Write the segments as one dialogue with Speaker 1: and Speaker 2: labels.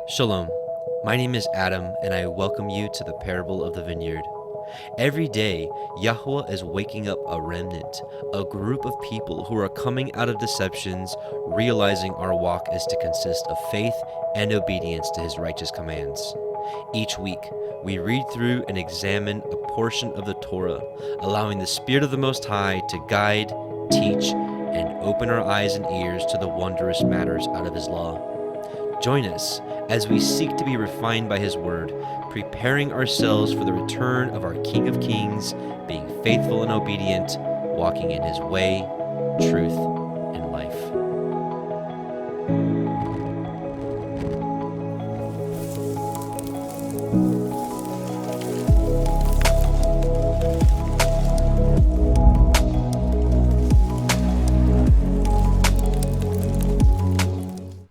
Speaker 1: Shalom. My name is Adam, and I welcome you to the parable of the vineyard. Every day, Yahuwah is waking up a remnant, a group of people who are coming out of deceptions, realizing our walk is to consist of faith and obedience to his righteous commands. Each week, we read through and examine a portion of the Torah, allowing the Spirit of the Most High to guide, teach, and open our eyes and ears to the wondrous matters out of his law. Join us as we seek to be refined by his word, preparing ourselves for the return of our King of Kings, being faithful and obedient, walking in his way, truth, and life.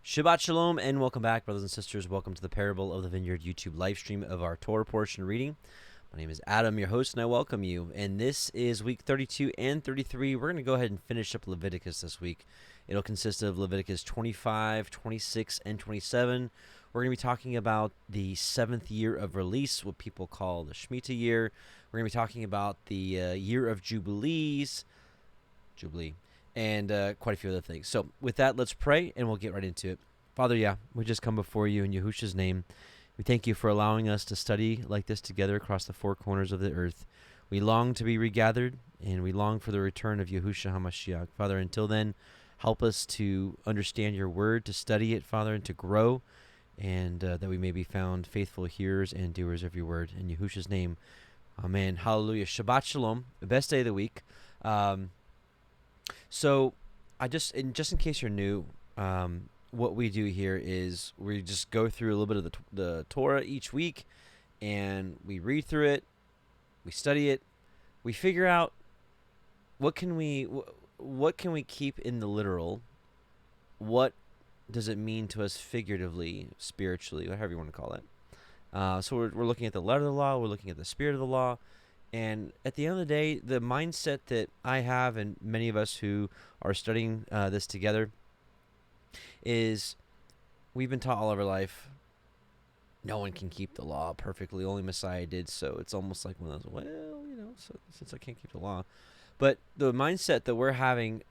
Speaker 1: Shabbat Shalom and welcome back, brothers and sisters. Welcome to the Parable of the Vineyard YouTube live stream of our Torah portion reading. My name is Adam, your host, and I welcome you. And this is week 32 and 33. We're going to go ahead and finish up Leviticus this week. It'll consist of Leviticus 25, 26, and 27. We're going to be talking about the 7th year of release, what people call the Shemitah year. We're going to be talking about the year of Jubilee, and quite a few other things. So with that, let's pray, and we'll get right into it. Father, we just come before you in Yahushua's name. We thank you for allowing us to study like this together across the four corners of the earth. We long to be regathered, and we long for the return of Yahushua HaMashiach. Father, until then, help us to understand your word, to study it, Father, and to grow, and that we may be found faithful hearers and doers of your word. In Yahushua's name, amen. Hallelujah. Shabbat Shalom, the best day of the week. So, just in case you're new, what we do here is we just go through a little bit of the Torah each week, and we read through it, we study it, we figure out what can we keep in the literal, what does it mean to us figuratively, spiritually, whatever you want to call it. So we're looking at the letter of the law, we're looking at the spirit of the law. And at the end of the day, the mindset that I have, and many of us who are studying this together, is we've been taught all of our life, no one can keep the law perfectly, only Messiah did. So it's almost like one of those, so since I can't keep the law. But the mindset that we're having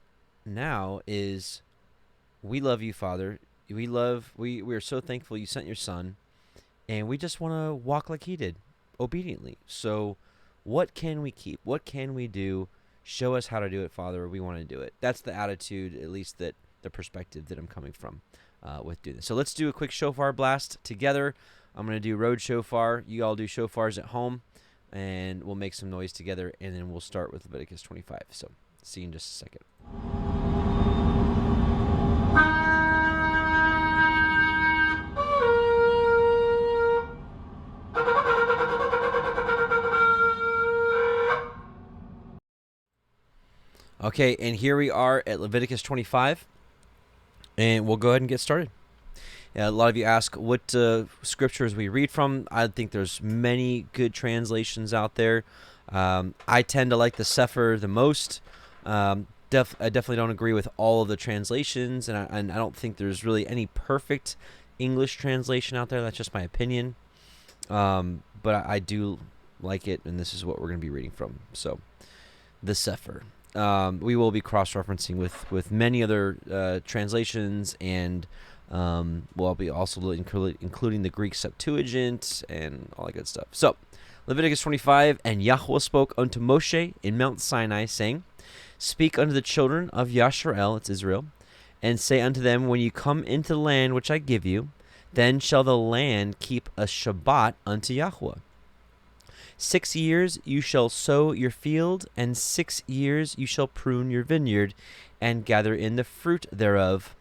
Speaker 1: now is, we love you, Father. We are so thankful you sent your Son, and we just want to walk like he did, obediently. So what can we keep? What can we do? Show us how to do it, Father. We want to do it. That's the attitude, at least the perspective that I'm coming from with doing this. So let's do a quick shofar blast together. I'm going to do road shofar. You all do shofars at home, and we'll make some noise together, and then we'll start with Leviticus 25. So see you in just a second. Okay, and here we are at Leviticus 25, and we'll go ahead and get started. A lot of you ask what scriptures we read from. I think there's many good translations out there. I tend to like the Sefer the most. I definitely don't agree with all of the translations, and I don't think there's really any perfect English translation out there. That's just my opinion. But I do like it, and this is what we're going to be reading from. So, the Sefer. We will be cross-referencing with many other translations, and we'll be also including the Greek Septuagint and all that good stuff. So, Leviticus 25, and Yahuwah spoke unto Moshe in Mount Sinai, saying, Speak unto the children of Yasharel, it's Israel, and say unto them, When you come into the land which I give you, then shall the land keep a Shabbat unto Yahuwah. 6 years you shall sow your field, and 6 years you shall prune your vineyard, and gather in the fruit thereof.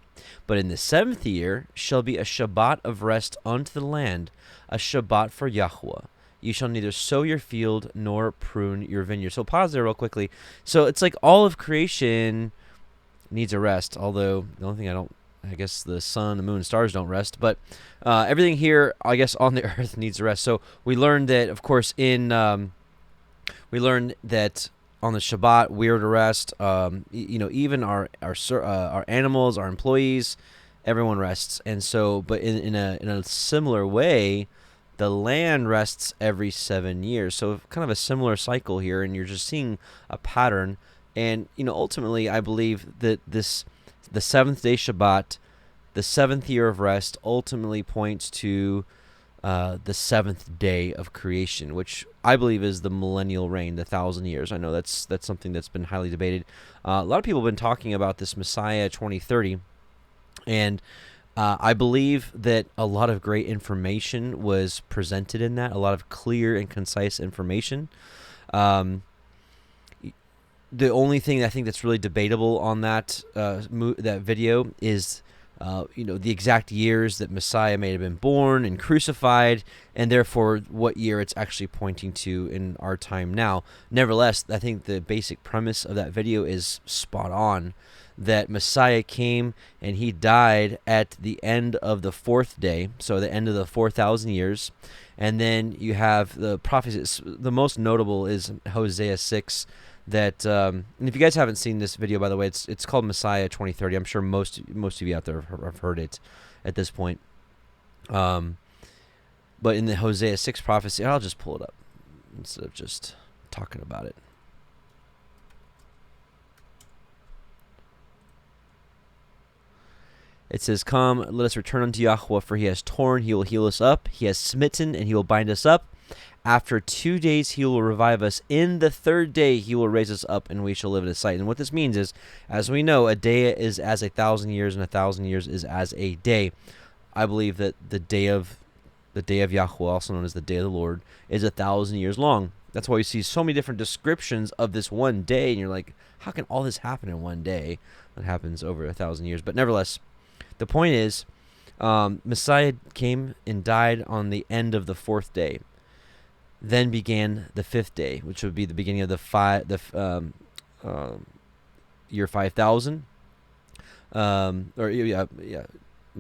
Speaker 1: But in the 7th year shall be a Shabbat of rest unto the land, a Shabbat for Yahuwah. You shall neither sow your field nor prune your vineyard. So pause there real quickly. So it's like all of creation needs a rest, although the only thing I guess the sun, the moon, and stars don't rest, but everything here, I guess, on the earth needs a rest. So we learned that, of course, on the Shabbat we are to rest. Even our animals, our employees, everyone rests. And so, but in a similar way, the land rests every 7 years. So kind of a similar cycle here, and you're just seeing a pattern. And ultimately, I believe that the seventh day Shabbat, the seventh year of rest, ultimately points to the seventh day of creation, which I believe is the millennial reign, the 1,000 years. I know that's something that's been highly debated. A lot of people have been talking about this Messiah 2030, and I believe that a lot of great information was presented in that, a lot of clear and concise information. The only thing I think that's really debatable on that that video is the exact years that Messiah may have been born and crucified, and therefore what year it's actually pointing to in our time now. Nevertheless, I think the basic premise of that video is spot on, that Messiah came and he died at the end of the fourth day, so the end of the 4,000 years. And then you have the prophecies. The most notable is Hosea 6, that and if you guys haven't seen this video, by the way, it's called Messiah 2030. I'm sure most of you out there have heard it at this point. But in the Hosea 6 prophecy, I'll just pull it up instead of just talking about it. It says, "Come, let us return unto Yahuwah, for he has torn, he will heal us up. He has smitten, and he will bind us up. After 2 days he will revive us. In the third day he will raise us up, and we shall live in his sight." And what this means is, as we know, a day is as 1,000 years, and 1,000 years is as a day. I believe that the day of Yahuwah, also known as the day of the Lord, is 1,000 years long. That's why you see so many different descriptions of this one day, and you're like, how can all this happen in one day? It happens over 1,000 years. But nevertheless, the point is, Messiah came and died on the end of the fourth day. Then began the fifth day, which would be the beginning of the year 5,000. I'm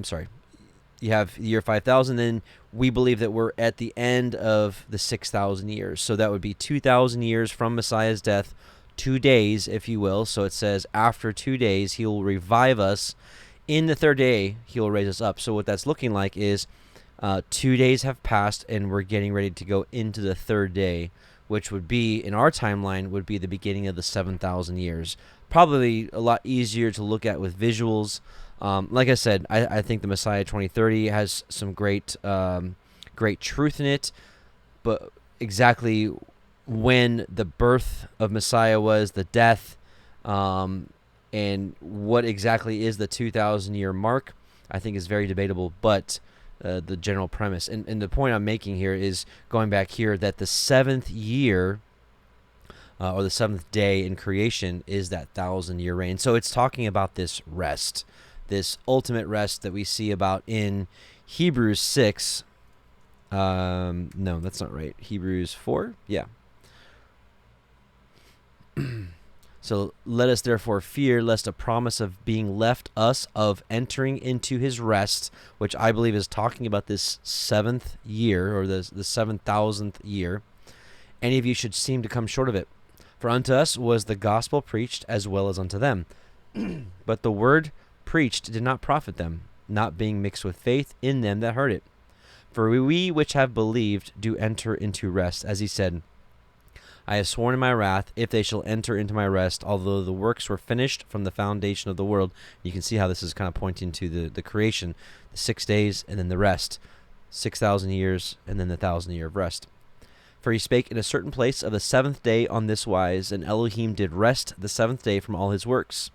Speaker 1: sorry. You have the year 5,000. Then we believe that we're at the end of the 6,000 years. So that would be 2,000 years from Messiah's death, 2 days, if you will. So it says, after 2 days, he will revive us. In the third day, he will raise us up. So what that's looking like is 2 days have passed, and we're getting ready to go into the third day, which would be, in our timeline, would be the beginning of the 7,000 years. Probably a lot easier to look at with visuals. Like I said, I think the Messiah 2030 has some great truth in it, but exactly when the birth of Messiah was, the death, and what exactly is the 2,000-year mark, I think is very debatable, but the general premise. And the point I'm making here is going back here that the seventh year or the seventh day in creation is that 1,000-year reign. So it's talking about this rest, this ultimate rest that we see about in Hebrews 6. No, that's not right. Hebrews 4? Yeah. So let us therefore fear, lest a promise of being left us of entering into his rest, which I believe is talking about this seventh year, or the 7,000th year, any of you should seem to come short of it. For unto us was the gospel preached as well as unto them. But the word preached did not profit them, not being mixed with faith in them that heard it. For we which have believed do enter into rest, as he said, I have sworn in my wrath, if they shall enter into my rest, although the works were finished from the foundation of the world. You can see how this is kind of pointing to the creation, the 6 days, and then the rest, 6,000 years, and then the 1,000 year of rest. For he spake in a certain place of the seventh day on this wise, and Elohim did rest the seventh day from all his works.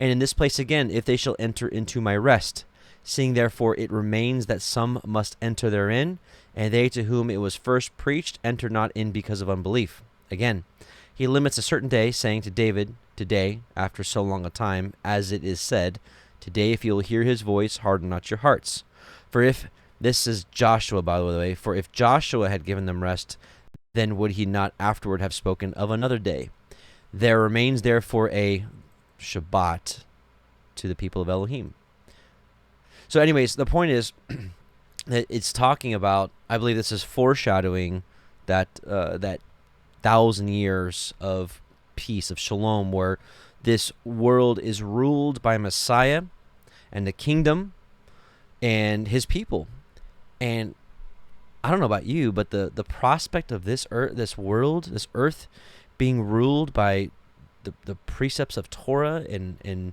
Speaker 1: And in this place again, if they shall enter into my rest, seeing therefore it remains that some must enter therein, and they to whom it was first preached enter not in because of unbelief. Again, he limits a certain day, saying to David, today, after so long a time, as it is said, today if you will hear his voice, harden not your hearts. For if, this is Joshua, by the way, for if Joshua had given them rest, then would he not afterward have spoken of another day? There remains therefore a Shabbat to the people of Elohim. So anyways, the point is that it's talking about, I believe this is foreshadowing that 1,000 years of peace, of shalom, where this world is ruled by Messiah, and the kingdom and his people. And I don't know about you, but the prospect of this this earth being ruled by the precepts of Torah and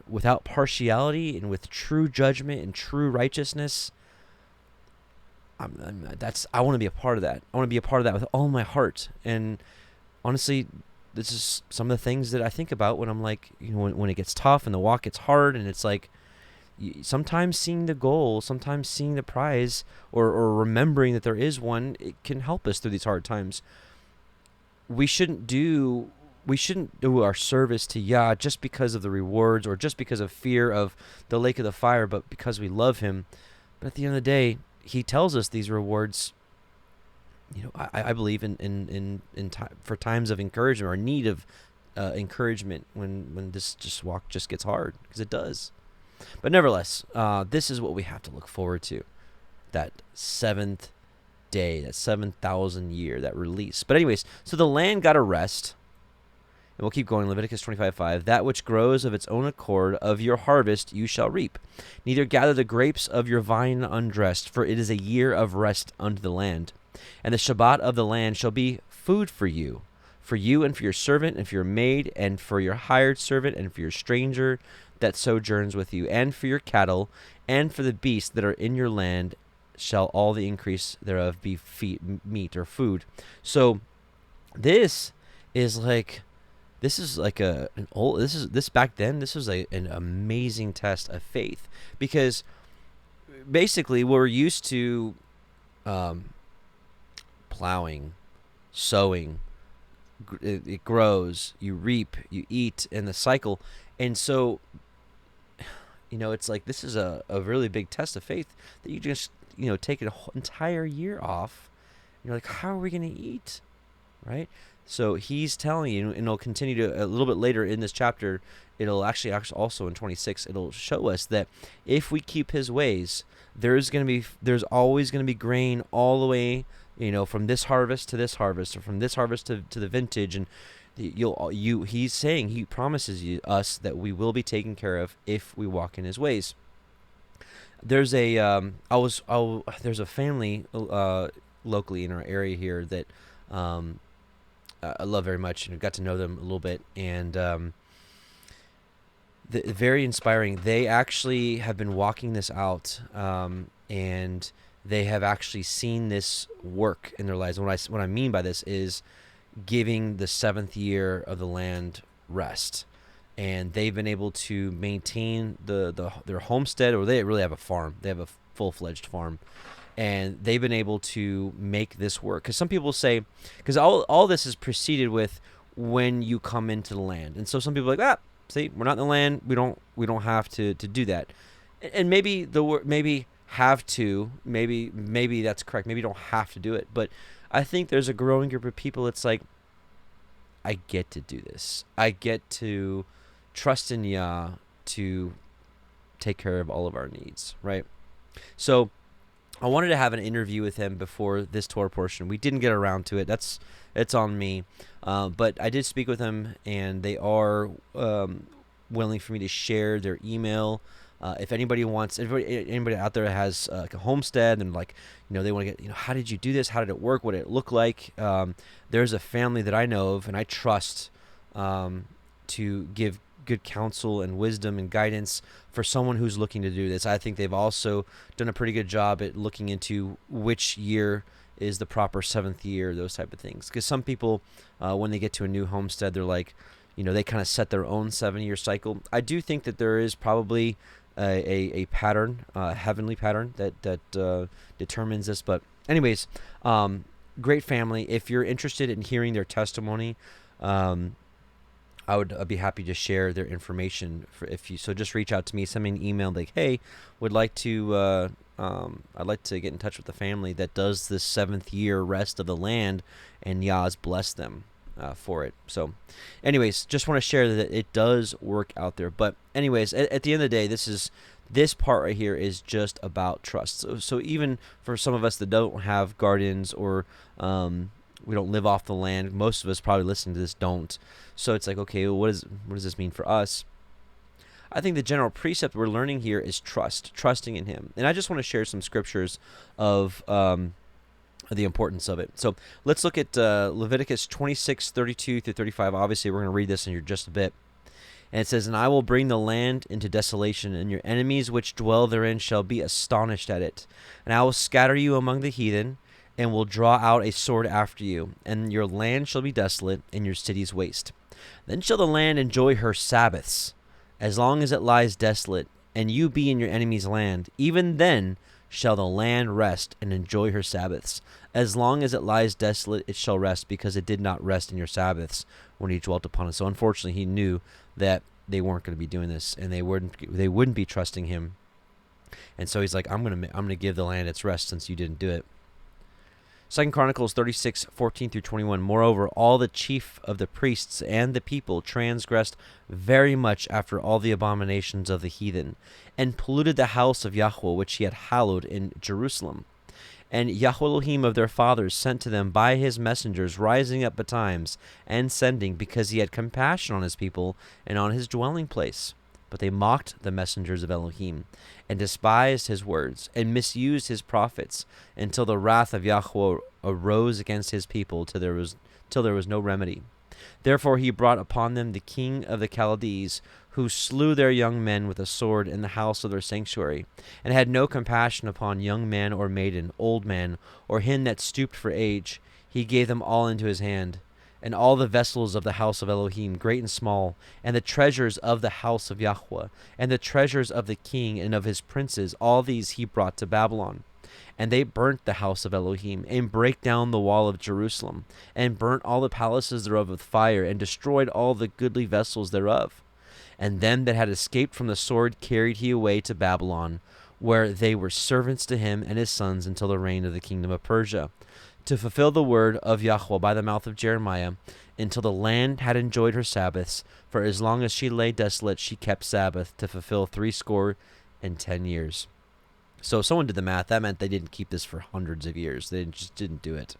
Speaker 1: without partiality and with true judgment and true righteousness, I want to be a part of that. I want to be a part of that with all my heart. And honestly, this is some of the things that I think about when I'm like, when it gets tough and the walk gets hard, and it's like, sometimes seeing the goal, sometimes seeing the prize, or remembering that there is one, it can help us through these hard times. We shouldn't do our service to Yah just because of the rewards or just because of fear of the lake of the fire, but because we love him. But at the end of the day, he tells us these rewards. I believe in for times of encouragement or need of encouragement when this walk just gets hard, because it does. But nevertheless, this is what we have to look forward to. That seventh day, that 7,000 year, that release. But anyways, so the land got a rest. And we'll keep going. Leviticus 25:5. That which grows of its own accord of your harvest you shall reap. Neither gather the grapes of your vine undressed, for it is a year of rest unto the land. And the Shabbat of the land shall be food for you and for your servant, and for your maid, and for your hired servant, and for your stranger that sojourns with you, and for your cattle, and for the beasts that are in your land shall all the increase thereof be meat or food. So this is like back then, this was an amazing test of faith, because basically we're used to plowing, sowing, it grows, you reap, you eat, and the cycle. And so, it's like, this is a really big test of faith, that you just, take an entire year off. You're like, how are we going to eat? Right? So he's telling you, and it'll continue to a little bit later in this chapter. It'll actually also in 26, it'll show us that if we keep his ways, there's always going to be grain all the way, from this harvest to this harvest, or from this harvest to the vintage. And he's saying, he promises us that we will be taken care of if we walk in his ways. There's a there's a family locally in our area here that I love very much, and I've got to know them a little bit, and very inspiring. They actually have been walking this out, and they have actually seen this work in their lives. And what I mean by this is giving the seventh year of the land rest, and they've been able to maintain their homestead, or they really have a farm. They have a full-fledged farm. And they've been able to make this work. Because some people say, because all this is preceded with when you come into the land. And so some people are like, see, we're not in the land. We don't have to do that. And maybe the word, maybe have to, maybe that's correct. Maybe you don't have to do it. But I think there's a growing group of people. It's like, I get to do this. I get to trust in Yah to take care of all of our needs, right? So I wanted to have an interview with him before this Torah portion. We didn't get around to it. It's on me. But I did speak with him, and they are willing for me to share their email. If anybody out there has like a homestead and they want to get, how did you do this? How did it work? What did it look like? There's a family that I know of and I trust to give good counsel and wisdom and guidance for someone who's looking to do this. I think they've also done a pretty good job at looking into which year is the proper seventh year, those type of things. Because some people, when they get to a new homestead, they're like, they kind of set their own 7-year cycle. I do think that there is probably a pattern, a heavenly pattern that determines this. But anyways, great family. If you're interested in hearing their testimony, I'd be happy to share their information. So just reach out to me, send me an email like, hey, I'd like to get in touch with the family that does this 7th year rest of the land, and Yah's blessed them for it. So anyways, just want to share that it does work out there. But anyways, at the end of the day, this part right here is just about trust. So even for some of us that don't have gardens, or we don't live off the land, most of us probably listening to this don't. So it's like, okay, well, what does this mean for us? I think the general precept we're learning here is trusting in him. And I just want to share some scriptures of the importance of it. So let's look at Leviticus 26:32 through 35. Obviously, we're going to read this in just a bit. And it says, "And I will bring the land into desolation, and your enemies which dwell therein shall be astonished at it. And I will scatter you among the heathen, and will draw out a sword after you. And your land shall be desolate, and your cities waste. Then shall the land enjoy her Sabbaths, as long as it lies desolate, and you be in your enemy's land. Even then shall the land rest and enjoy her Sabbaths. As long as it lies desolate, it shall rest, because it did not rest in your Sabbaths when he dwelt upon it." So unfortunately, he knew that they weren't going to be doing this, and they wouldn't be trusting him. And so he's like, I'm going to give the land its rest since you didn't do it. 2 Chronicles 36:14 through 21. "Moreover, all the chief of the priests and the people transgressed very much after all the abominations of the heathen, and polluted the house of Yahuwah, which he had hallowed in Jerusalem. And Yahuwah Elohim of their fathers sent to them by his messengers, rising up betimes and sending, because he had compassion on his people and on his dwelling place. But they mocked the messengers of Elohim, and despised his words, and misused his prophets, until the wrath of Yahuwah arose against his people, till there was no remedy. Therefore he brought upon them the king of the Chaldees, who slew their young men with a sword in the house of their sanctuary, and had no compassion upon young man or maiden, old man, or him that stooped for age. He gave them all into his hand. And all the vessels of the house of Elohim, great and small, and the treasures of the house of Yahuwah, and the treasures of the king and of his princes, all these he brought to Babylon. And they burnt the house of Elohim, and brake down the wall of Jerusalem, and burnt all the palaces thereof with fire, and destroyed all the goodly vessels thereof. And them that had escaped from the sword carried he away to Babylon, where they were servants to him and his sons until the reign of the kingdom of Persia, to fulfill the word of Yahuwah by the mouth of Jeremiah, until the land had enjoyed her Sabbaths. For as long as she lay desolate, she kept Sabbath, to fulfill 70 years." So if someone did the math, that meant they didn't keep this for hundreds of years. They just didn't do it.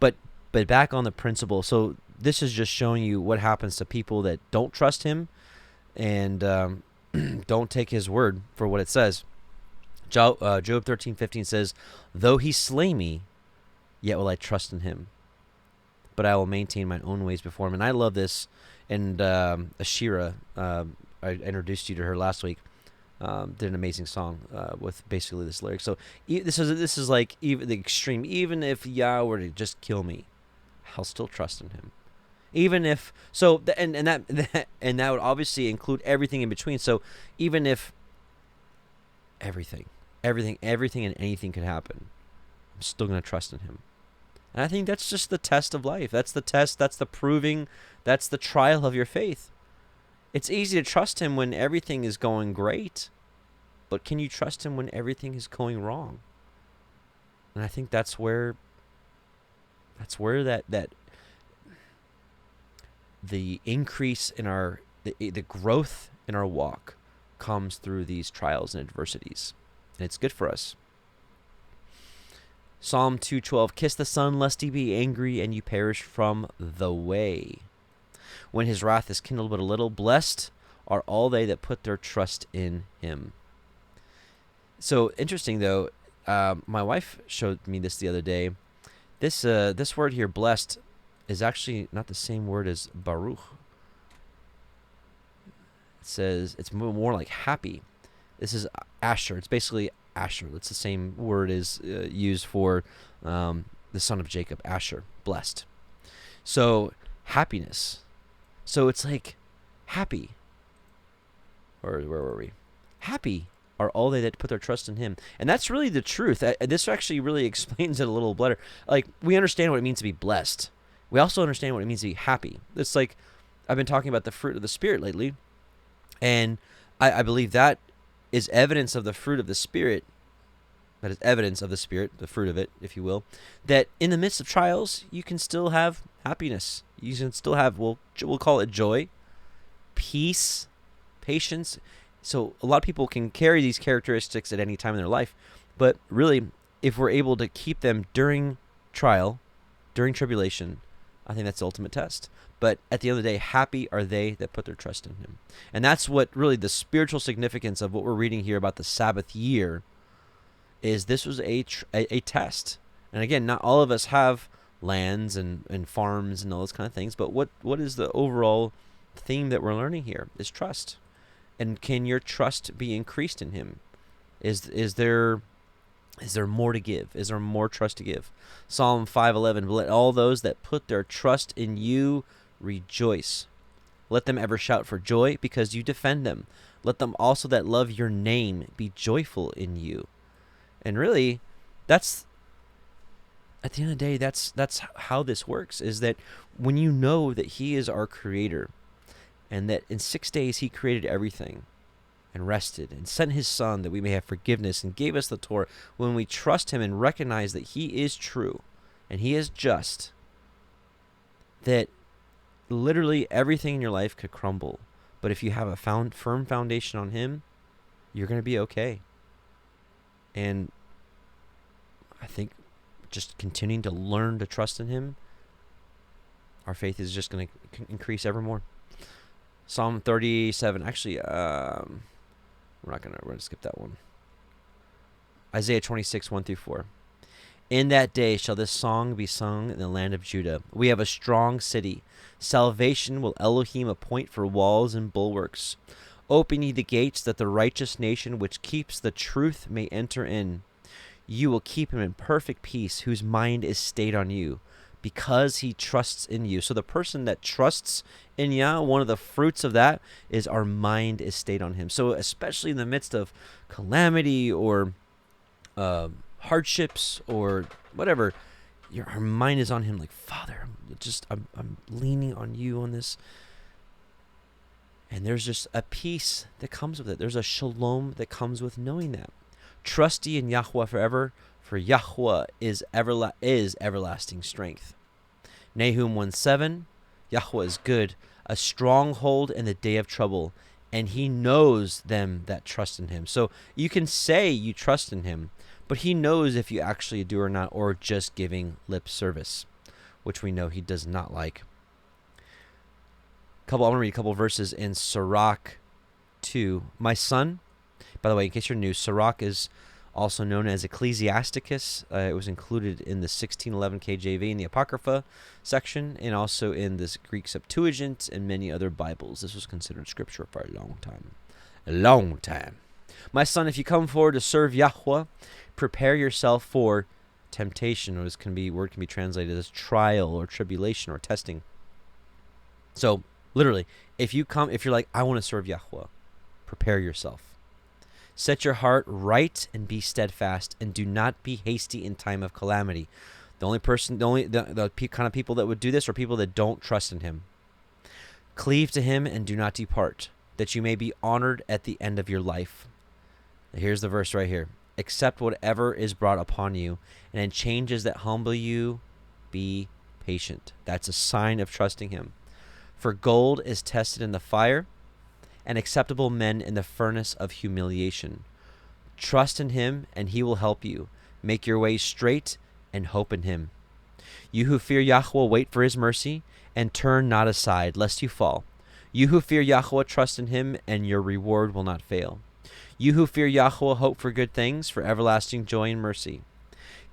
Speaker 1: But back on the principle, so this is just showing you what happens to people that don't trust him and don't take his word for what it says. Job 13:15 says, "Though he slay me, yet will I trust in him. But I will maintain my own ways before him." And I love this. And Ashira, I introduced you to her last week, did an amazing song with basically this lyric. So this is like even the extreme. Even if Yah were to just kill me, I'll still trust in him. Even if so, and that would obviously include everything in between. So even if everything and anything could happen, I'm still going to trust in him. And I think that's just the test of life. That's the test. That's the proving. That's the trial of your faith. It's easy to trust him when everything is going great, but can you trust him when everything is going wrong? And I think that's where that the increase in the growth in our walk comes through these trials and adversities. And it's good for us. Psalm 2:12, "Kiss the Son, lest he be angry, and you perish from the way. When his wrath is kindled but a little, blessed are all they that put their trust in him." So interesting, though. My wife showed me this the other day. This word here, blessed, is actually not the same word as Baruch. It says it's more like happy. This is Asher. It's basically Asher. It's the same word as used for the son of Jacob, Asher, blessed. So happiness. So it's like happy. Or where were we? Happy are all they that put their trust in him. And that's really the truth. This actually really explains it a little better. Like, we understand what it means to be blessed. We also understand what it means to be happy. It's like, I've been talking about the fruit of the Spirit lately. And I believe that is evidence of the fruit of the Spirit. That is evidence of the Spirit, the fruit of it, if you will. That in the midst of trials, you can still have happiness. You can still have, we'll call it joy, peace, patience. So a lot of people can carry these characteristics at any time in their life. But really, if we're able to keep them during trial, during tribulation, I think that's the ultimate test. But at the end of the day, happy are they that put their trust in him. And that's what really the spiritual significance of what we're reading here about the Sabbath year is. This was a test. And again, not all of us have lands and farms and all those kind of things. But what is the overall theme that we're learning here is trust. And can your trust be increased in him? Is there more to give? Is there more trust to give? Psalm 5:11, let all those that put their trust in you rejoice. Let them ever shout for joy because you defend them. Let them also that love your name be joyful in you. And really, that's, at the end of the day, that's how this works, is that when you know that he is our creator and that in 6 days he created everything and rested and sent his son that we may have forgiveness and gave us the Torah, when we trust him and recognize that he is true and he is just, that literally everything in your life could crumble. But if you have a firm foundation on him, you're going to be okay. And I think just continuing to learn to trust in him, our faith is just going to increase ever more. Psalm 37, actually, we're going to skip that one. Isaiah 26, 1-4. In that day shall this song be sung in the land of Judah. We have a strong city. Salvation will Elohim appoint for walls and bulwarks. Open ye the gates, that the righteous nation which keeps the truth may enter in. You will keep him in perfect peace, whose mind is stayed on you, because he trusts in you. So the person that trusts in Yah, one of the fruits of that is our mind is stayed on him. So especially in the midst of calamity or hardships or whatever, our mind is on him. Like, Father, I'm leaning on you on this. And there's just a peace that comes with it. There's a shalom that comes with knowing that. Trust ye in Yahuwah forever, for Yahuwah is everlasting strength. Nahum 1:7, Yahuwah is good, a stronghold in the day of trouble, and he knows them that trust in him. So you can say you trust in him, but he knows if you actually do or not, or just giving lip service, which we know he does not like. I want to read a couple verses in Sirach 2. My son, by the way, in case you're new, Sirach is also known as Ecclesiasticus. It was included in the 1611 KJV in the Apocrypha section, and also in this Greek Septuagint and many other Bibles. This was considered scripture for a long time. A long time. My son, if you come forward to serve Yahuwah, prepare yourself for temptation, or this word can be translated as trial or tribulation or testing. So, literally, if you're like, I want to serve Yahuwah, prepare yourself. Set your heart right and be steadfast, and do not be hasty in time of calamity. The kind of people that would do this are people that don't trust in him. Cleave to him and do not depart, that you may be honored at the end of your life. Here's the verse right here. Accept whatever is brought upon you, and in changes that humble you, be patient. That's a sign of trusting him. For gold is tested in the fire, and acceptable men in the furnace of humiliation. Trust in him, and he will help you. Make your way straight, and hope in him. You who fear Yahuwah, wait for his mercy, and turn not aside, lest you fall. You who fear Yahuwah, trust in him, and your reward will not fail. You who fear Yahuwah, hope for good things, for everlasting joy and mercy.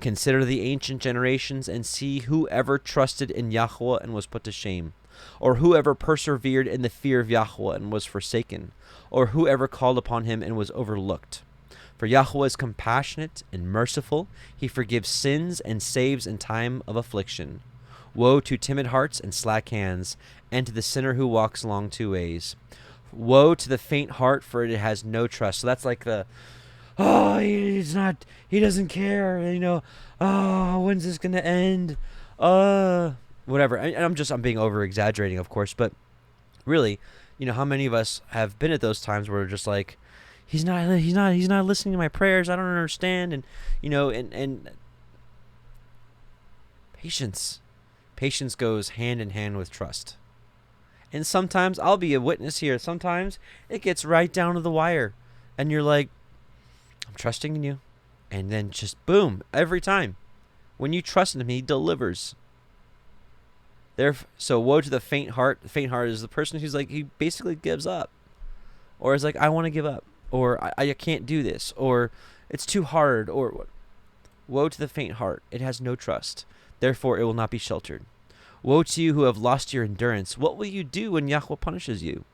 Speaker 1: Consider the ancient generations, and see whoever trusted in Yahuwah and was put to shame, or whoever persevered in the fear of Yahuwah and was forsaken, or whoever called upon him and was overlooked. For Yahuwah is compassionate and merciful. He forgives sins and saves in time of affliction. Woe to timid hearts and slack hands, and to the sinner who walks along two ways. Woe to the faint heart, for it has no trust. So that's like he doesn't care, when's this going to end? Whatever. I'm being over exaggerating, of course, but really, how many of us have been at those times where we're just like, he's not listening to my prayers. I don't understand. And patience goes hand in hand with trust. And sometimes I'll be a witness here. Sometimes it gets right down to the wire, and you're like, I'm trusting in you. And then just boom, every time when you trust in him, he delivers. So woe to the faint heart. The faint heart is the person who's like, he basically gives up, or is like, I want to give up, or I can't do this, or it's too hard, or what. Woe to the faint heart. It has no trust. Therefore, it will not be sheltered. Woe to you who have lost your endurance. What will you do when Yahuwah punishes you?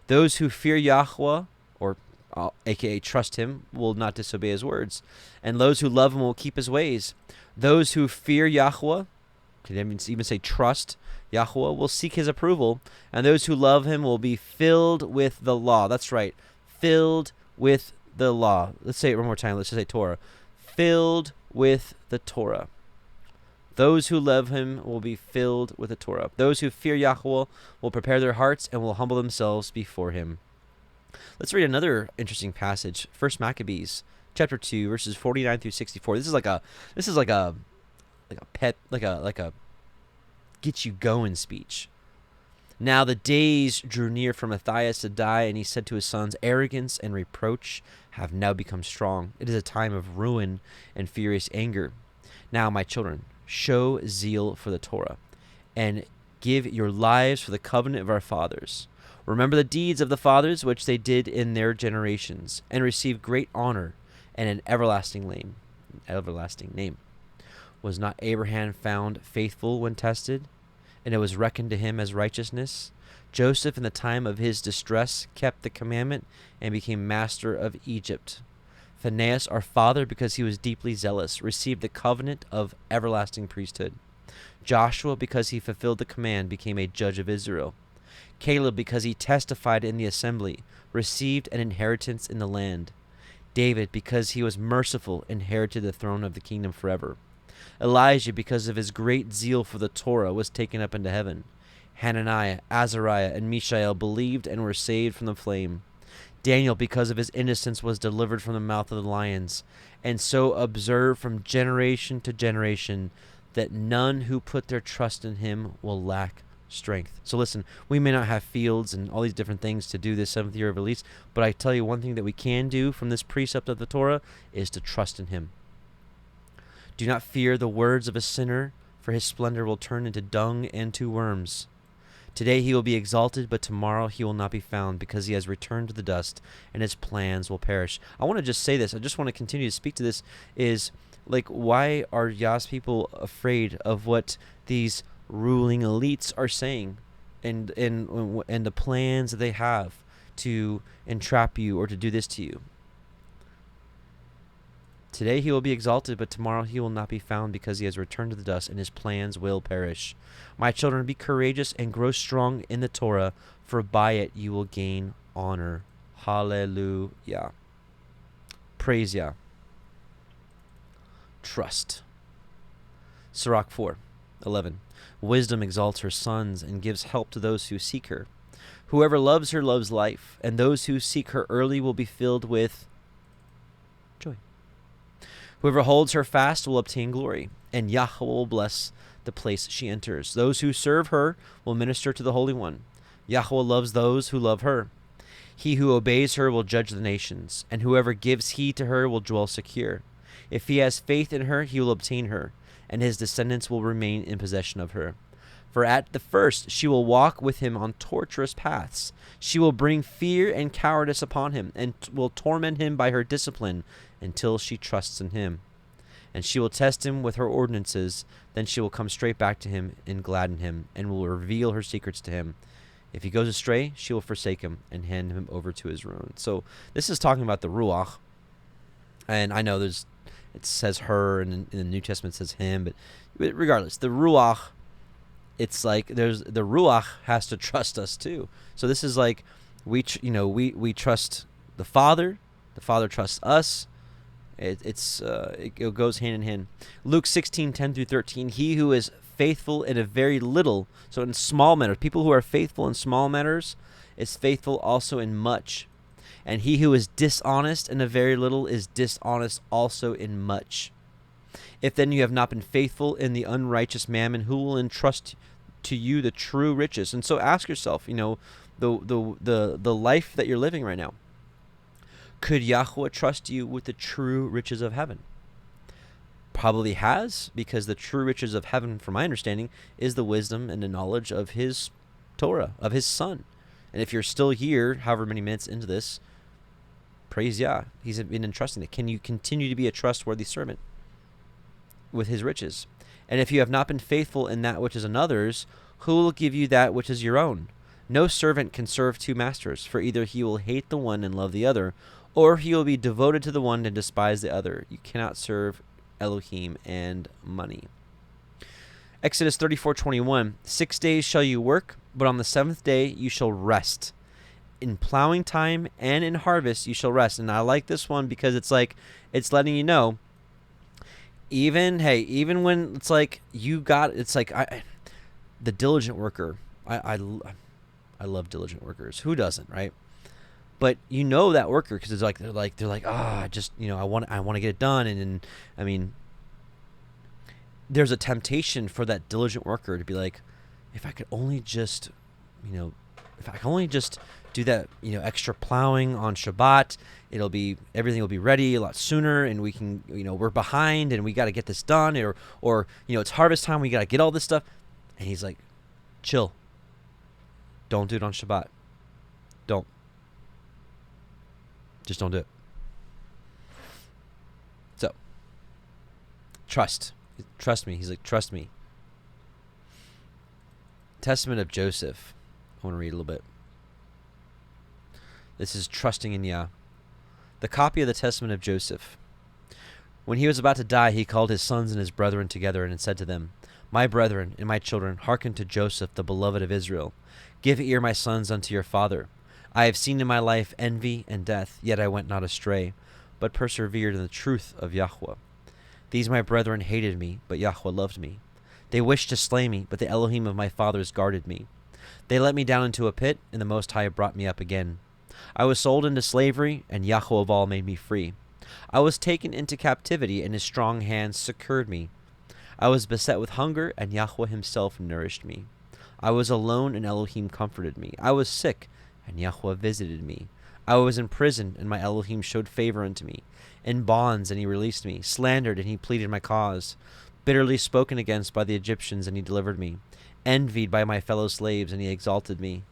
Speaker 1: Those who fear Yahuwah, or aka trust him, will not disobey his words. And those who love him will keep his ways. Those who fear Yahuwah, can even say trust Yahuwah, will seek his approval. And those who love him will be filled with the law. That's right. Filled with the law. Let's say it one more time. Let's just say Torah. Filled with the Torah. Those who love him will be filled with the Torah. Those who fear Yahuwah will prepare their hearts and will humble themselves before him. Let's read another interesting passage. 1 Maccabees, chapter 2, verses 49 through 64. This is like a get you going speech. Now the days drew near for Matthias to die, and he said to his sons, arrogance and reproach have now become strong. It is a time of ruin and furious anger. Now, my children, show zeal for the Torah, and give your lives for the covenant of our fathers. Remember the deeds of the fathers which they did in their generations, and receive great honor and an everlasting name. Was not Abraham found faithful when tested, and it was reckoned to him as righteousness? Joseph, in the time of his distress, kept the commandment and became master of Egypt. Phinehas, our father, because he was deeply zealous, received the covenant of everlasting priesthood. Joshua, because he fulfilled the command, became a judge of Israel. Caleb, because he testified in the assembly, received an inheritance in the land. David, because he was merciful, inherited the throne of the kingdom forever. Elijah, because of his great zeal for the Torah, was taken up into heaven. Hananiah, Azariah, and Mishael believed and were saved from the flame. Daniel, because of his innocence, was delivered from the mouth of the lions, and so observed from generation to generation that none who put their trust in him will lack strength. So listen, we may not have fields and all these different things to do this seventh year of release, but I tell you one thing that we can do from this precept of the Torah is to trust in him. Do not fear the words of a sinner, for his splendor will turn into dung and to worms. Today he will be exalted, but tomorrow he will not be found, because he has returned to the dust, and his plans will perish. I want to just say this. I just want to continue to speak to this. Is like, why are Yah's people afraid of what these ruling elites are saying, and the plans that they have to entrap you or to do this to you? Today he will be exalted, but tomorrow he will not be found, because he has returned to the dust, and his plans will perish. My children, be courageous and grow strong in the Torah, for by it you will gain honor. Hallelujah. Praise Yah. Trust. Sirach 4:11. Wisdom exalts her sons and gives help to those who seek her. Whoever loves her loves life, and those who seek her early will be filled with joy. Whoever holds her fast will obtain glory, and Yahuwah will bless the place she enters. Those who serve her will minister to the Holy One. Yahuwah loves those who love her. He who obeys her will judge the nations, and whoever gives heed to her will dwell secure. If he has faith in her, he will obtain her, and his descendants will remain in possession of her. For at the first she will walk with him on tortuous paths. She will bring fear and cowardice upon him, and will torment him by her discipline until she trusts in him. And she will test him with her ordinances. Then she will come straight back to him and gladden him, and will reveal her secrets to him. If he goes astray, she will forsake him and hand him over to his ruin. So this is talking about the Ruach. And I know it says her, and in the New Testament it says him, but regardless, the Ruach, it's like the Ruach has to trust us too. So this is like we trust the Father trusts us. It goes hand in hand. Luke 16:10 through 13. He who is faithful in a very little, so in small matters, people who are faithful in small matters is faithful also in much. And he who is dishonest in a very little is dishonest also in much. If then you have not been faithful in the unrighteous mammon, who will entrust to you the true riches? And so ask yourself, the life that you're living right now, could Yahuwah trust you with the true riches of heaven? Probably has, because the true riches of heaven, from my understanding, is the wisdom and the knowledge of his Torah, of his son. And if you're still here, however many minutes into this, praise Yah. He's been entrusting it. Can you continue to be a trustworthy servant with his riches? And if you have not been faithful in that which is another's, who will give you that which is your own? No servant can serve two masters, for either he will hate the one and love the other, or he will be devoted to the one and despise the other. You cannot serve Elohim and money. Exodus 34:21. 6 days shall you work, but on the seventh day you shall rest. In plowing time and in harvest you shall rest. And I like this one because it's like, it's letting you know, even when it's like the diligent worker. I love diligent workers. Who doesn't, right? But you know that worker because it's like they're like I want to get it done, and I mean, there's a temptation for that diligent worker to be like, if I could only just, do that, extra plowing on Shabbat, everything will be ready a lot sooner, and we can, we're behind and we got to get this done, or it's harvest time, we got to get all this stuff, and he's like, chill, don't do it on Shabbat, just don't do it. So, trust me. He's like, trust me. Testament of Joseph. I want to read a little bit. This is trusting in Yah. The copy of the Testament of Joseph. When he was about to die, he called his sons and his brethren together and said to them, my brethren and my children, hearken to Joseph, the beloved of Israel. Give ear, my sons, unto your father. I have seen in my life envy and death, yet I went not astray, but persevered in the truth of Yahuwah. These my brethren hated me, but Yahuwah loved me. They wished to slay me, but the Elohim of my fathers guarded me. They let me down into a pit, and the Most High brought me up again. I was sold into slavery, and Yahuwah of all made me free. I was taken into captivity, and his strong hands secured me. I was beset with hunger, and Yahuwah himself nourished me. I was alone, and Elohim comforted me. I was sick, and Yahuwah visited me. I was in prison, and my Elohim showed favor unto me. In bonds, and he released me. Slandered, and he pleaded my cause. Bitterly spoken against by the Egyptians, and he delivered me. Envied by my fellow slaves, and he exalted me.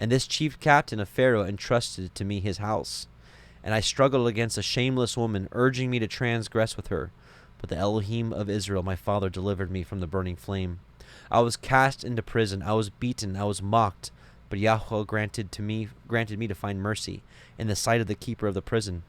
Speaker 1: And this chief captain of Pharaoh entrusted to me his house. And I struggled against a shameless woman, urging me to transgress with her. But the Elohim of Israel, my father, delivered me from the burning flame. I was cast into prison. I was beaten. I was mocked. But Yahuwah granted me to find mercy in the sight of the keeper of the prison.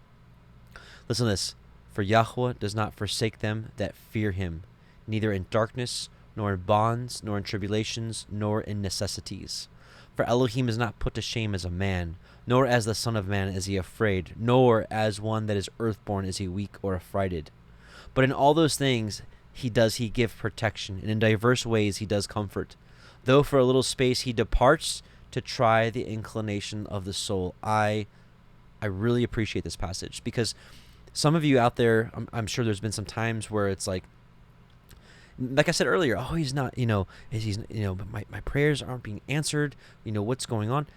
Speaker 1: Listen to this. For Yahuwah does not forsake them that fear him, neither in darkness, nor in bonds, nor in tribulations, nor in necessities. For Elohim is not put to shame as a man, nor as the son of man is he afraid, nor as one that is earthborn is he weak or affrighted. But in all those things he give protection, and in diverse ways he does comfort. Though for a little space he departs to try the inclination of the soul. I really appreciate this passage, because some of you out there, I'm sure there's been some times where it's like I said earlier, oh, he's not, but my prayers aren't being answered. What's going on?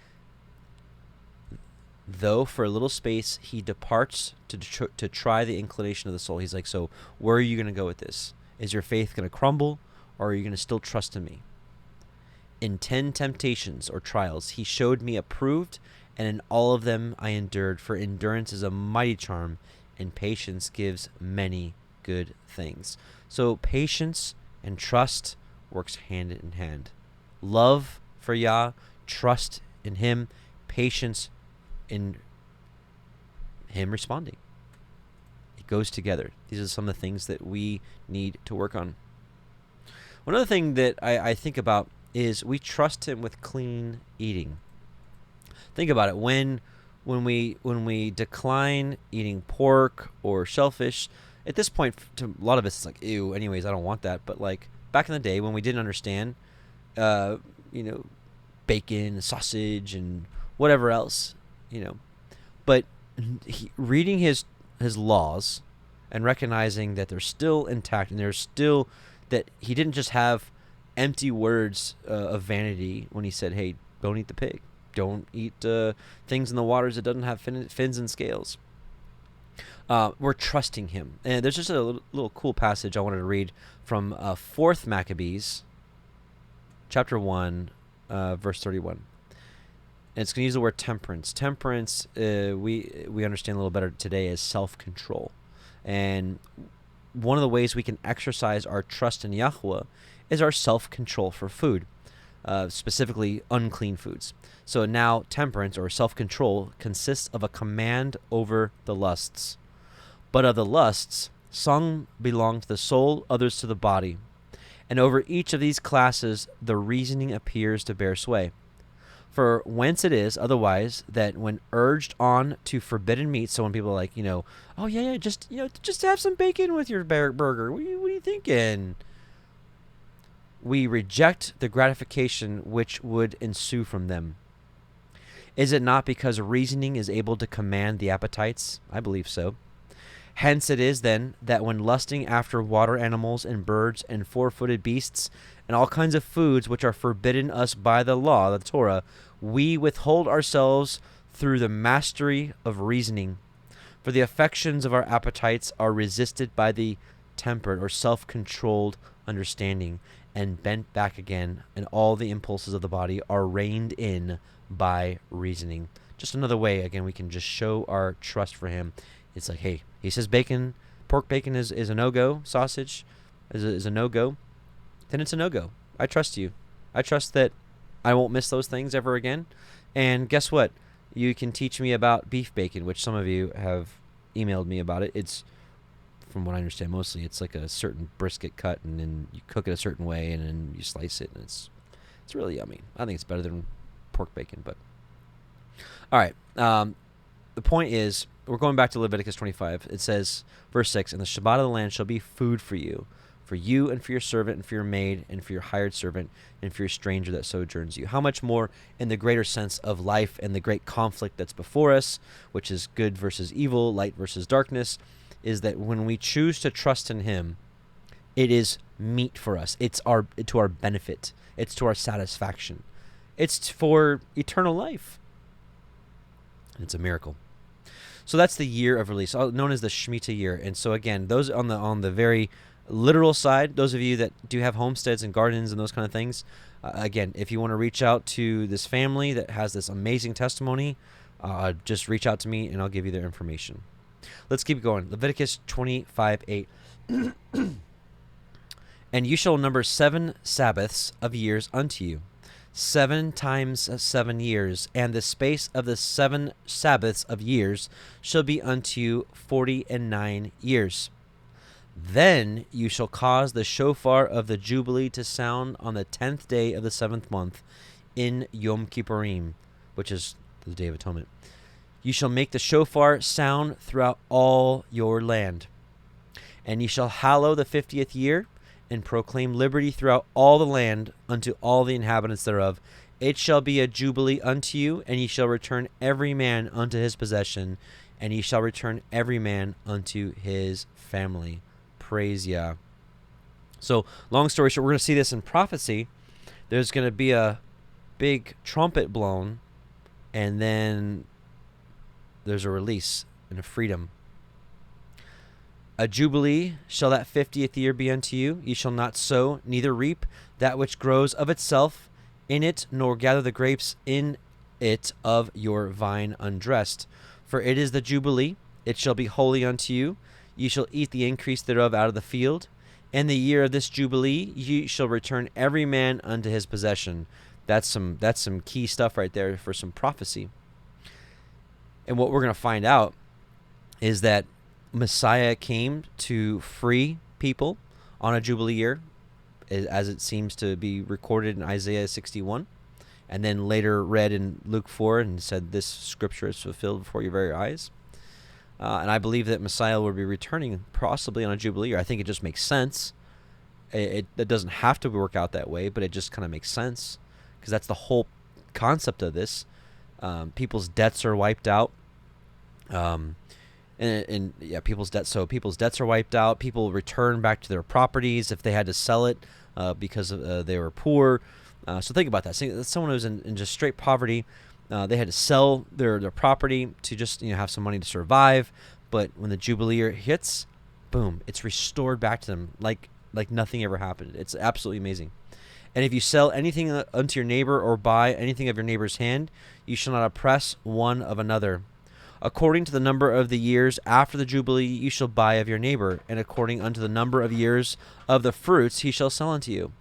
Speaker 1: Though for a little space he departs to try the inclination of the soul. He's like, so where are you going to go with this? Is your faith going to crumble, or are you going to still trust in me? In 10 temptations or trials he showed me approved, and in all of them I endured. For endurance is a mighty charm, and patience gives many good things. So patience and trust works hand in hand. Love for Yah, trust in him, patience in him responding. It goes together. These are some of the things that we need to work on. One other thing that I think about is we trust him with clean eating. Think about it. When we decline eating pork or shellfish, at this point, to a lot of us, it's like, ew, anyways, I don't want that. But like back in the day when we didn't understand, bacon, sausage, and whatever else, but reading his laws and recognizing that they're still intact, and there's still that he didn't just have empty words of vanity when he said, hey, don't eat the pig. Don't eat things in the waters that doesn't have fins and scales. we're trusting him. And there's just a little cool passage I wanted to read from 4th Maccabees, chapter 1, verse 31. And it's going to use the word temperance. Temperance, we understand a little better today as self-control. And one of the ways we can exercise our trust in Yahuwah is our self-control for food, specifically unclean foods. So now temperance or self-control consists of a command over the lusts. But of the lusts, some belong to the soul, others to the body. And over each of these classes, the reasoning appears to bear sway. For whence it is, otherwise, that when urged on to forbidden meat, so when people are like, oh yeah, just have some bacon with your burger. What are you thinking? We reject the gratification which would ensue from them. Is it not because reasoning is able to command the appetites? I believe so. Hence it is, then, that when lusting after water animals and birds and four-footed beasts and all kinds of foods which are forbidden us by the law, the Torah, we withhold ourselves through the mastery of reasoning. For the affections of our appetites are resisted by the tempered or self-controlled understanding and bent back again, and all the impulses of the body are reined in by reasoning. Just another way, again, we can just show our trust for him. It's like, hey, he says pork bacon is a no-go, sausage is a no-go, then it's a no-go. I trust you. I trust that I won't miss those things ever again. And guess what? You can teach me about beef bacon, which some of you have emailed me about it. It's, from what I understand, mostly it's like a certain brisket cut, and then you cook it a certain way, and then you slice it, and it's really yummy. I think it's better than pork bacon, but all right. The point is, we're going back to Leviticus 25. It says, verse 6, and the Shabbat of the land shall be food for you and for your servant, and for your maid, and for your hired servant, and for your stranger that sojourns you. How much more in the greater sense of life and the great conflict that's before us, which is good versus evil, light versus darkness, is that when we choose to trust in him, it is meat for us. It's to our benefit. It's to our satisfaction. It's for eternal life. It's a miracle. So that's the year of release, known as the Shemitah year. And so again, those on the very literal side, those of you that do have homesteads and gardens and those kind of things, again, if you want to reach out to this family that has this amazing testimony, just reach out to me and I'll give you their information. Let's keep going. Leviticus 25:8. And you shall number 7 Sabbaths of years unto you, 7 times 7 years, and the space of the 7 Sabbaths of years shall be unto you 49 years. Then you shall cause the shofar of the Jubilee to sound on the 10th day of the 7th month in Yom Kippurim, which is the Day of Atonement. You shall make the shofar sound throughout all your land. And ye shall hallow the 50th year, and proclaim liberty throughout all the land unto all the inhabitants thereof. It shall be a jubilee unto you, and ye shall return every man unto his possession, and ye shall return every man unto his family. Praise Yah. So, long story short, we're going to see this in prophecy. There's going to be a big trumpet blown, and then there's a release and a freedom. A jubilee shall that 50th year be unto you. Ye shall not sow, neither reap that which grows of itself in it, nor gather the grapes in it of your vine undressed. For it is the jubilee, it shall be holy unto you. Ye shall eat the increase thereof out of the field. In the year of this jubilee, ye shall return every man unto his possession. That's some key stuff right there for some prophecy. And what we're going to find out is that Messiah came to free people on a Jubilee year, as it seems to be recorded in Isaiah 61, and then later read in Luke 4 and said this scripture is fulfilled before your very eyes. And I believe that Messiah will be returning possibly on a Jubilee year. I think it just makes sense. It doesn't have to work out that way, but it just kind of makes sense because that's the whole concept of this. People's debts are wiped out. People's debts are wiped out. People return back to their properties if they had to sell it because they were poor. So think about that. Someone who's in just straight poverty, they had to sell their property to just have some money to survive. But when the Jubilee year hits, boom, it's restored back to them like nothing ever happened. It's absolutely amazing. And if you sell anything unto your neighbor or buy anything of your neighbor's hand, you shall not oppress one of another. According to the number of the years after the Jubilee, you shall buy of your neighbor, and according unto the number of years of the fruits he shall sell unto you.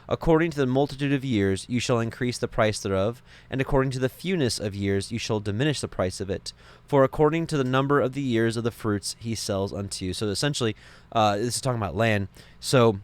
Speaker 1: According to the multitude of years, you shall increase the price thereof, and according to the fewness of years, you shall diminish the price of it. For according to the number of the years of the fruits he sells unto you. So essentially, this is talking about land. So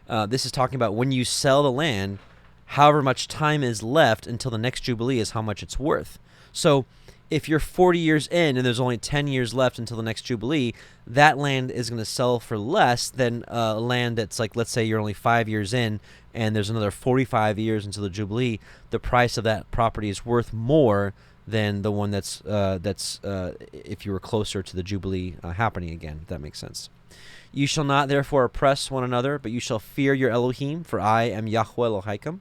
Speaker 1: this is talking about when you sell the land, however much time is left until the next Jubilee is how much it's worth. So if you're 40 years in and there's only 10 years left until the next Jubilee, that land is going to sell for less than land that's like, let's say you're only 5 years in and there's another 45 years until the Jubilee. The price of that property is worth more than the one that's if you were closer to the Jubilee happening again, if that makes sense. You shall not therefore oppress one another, but you shall fear your Elohim, for I am Yahuwah Elohim.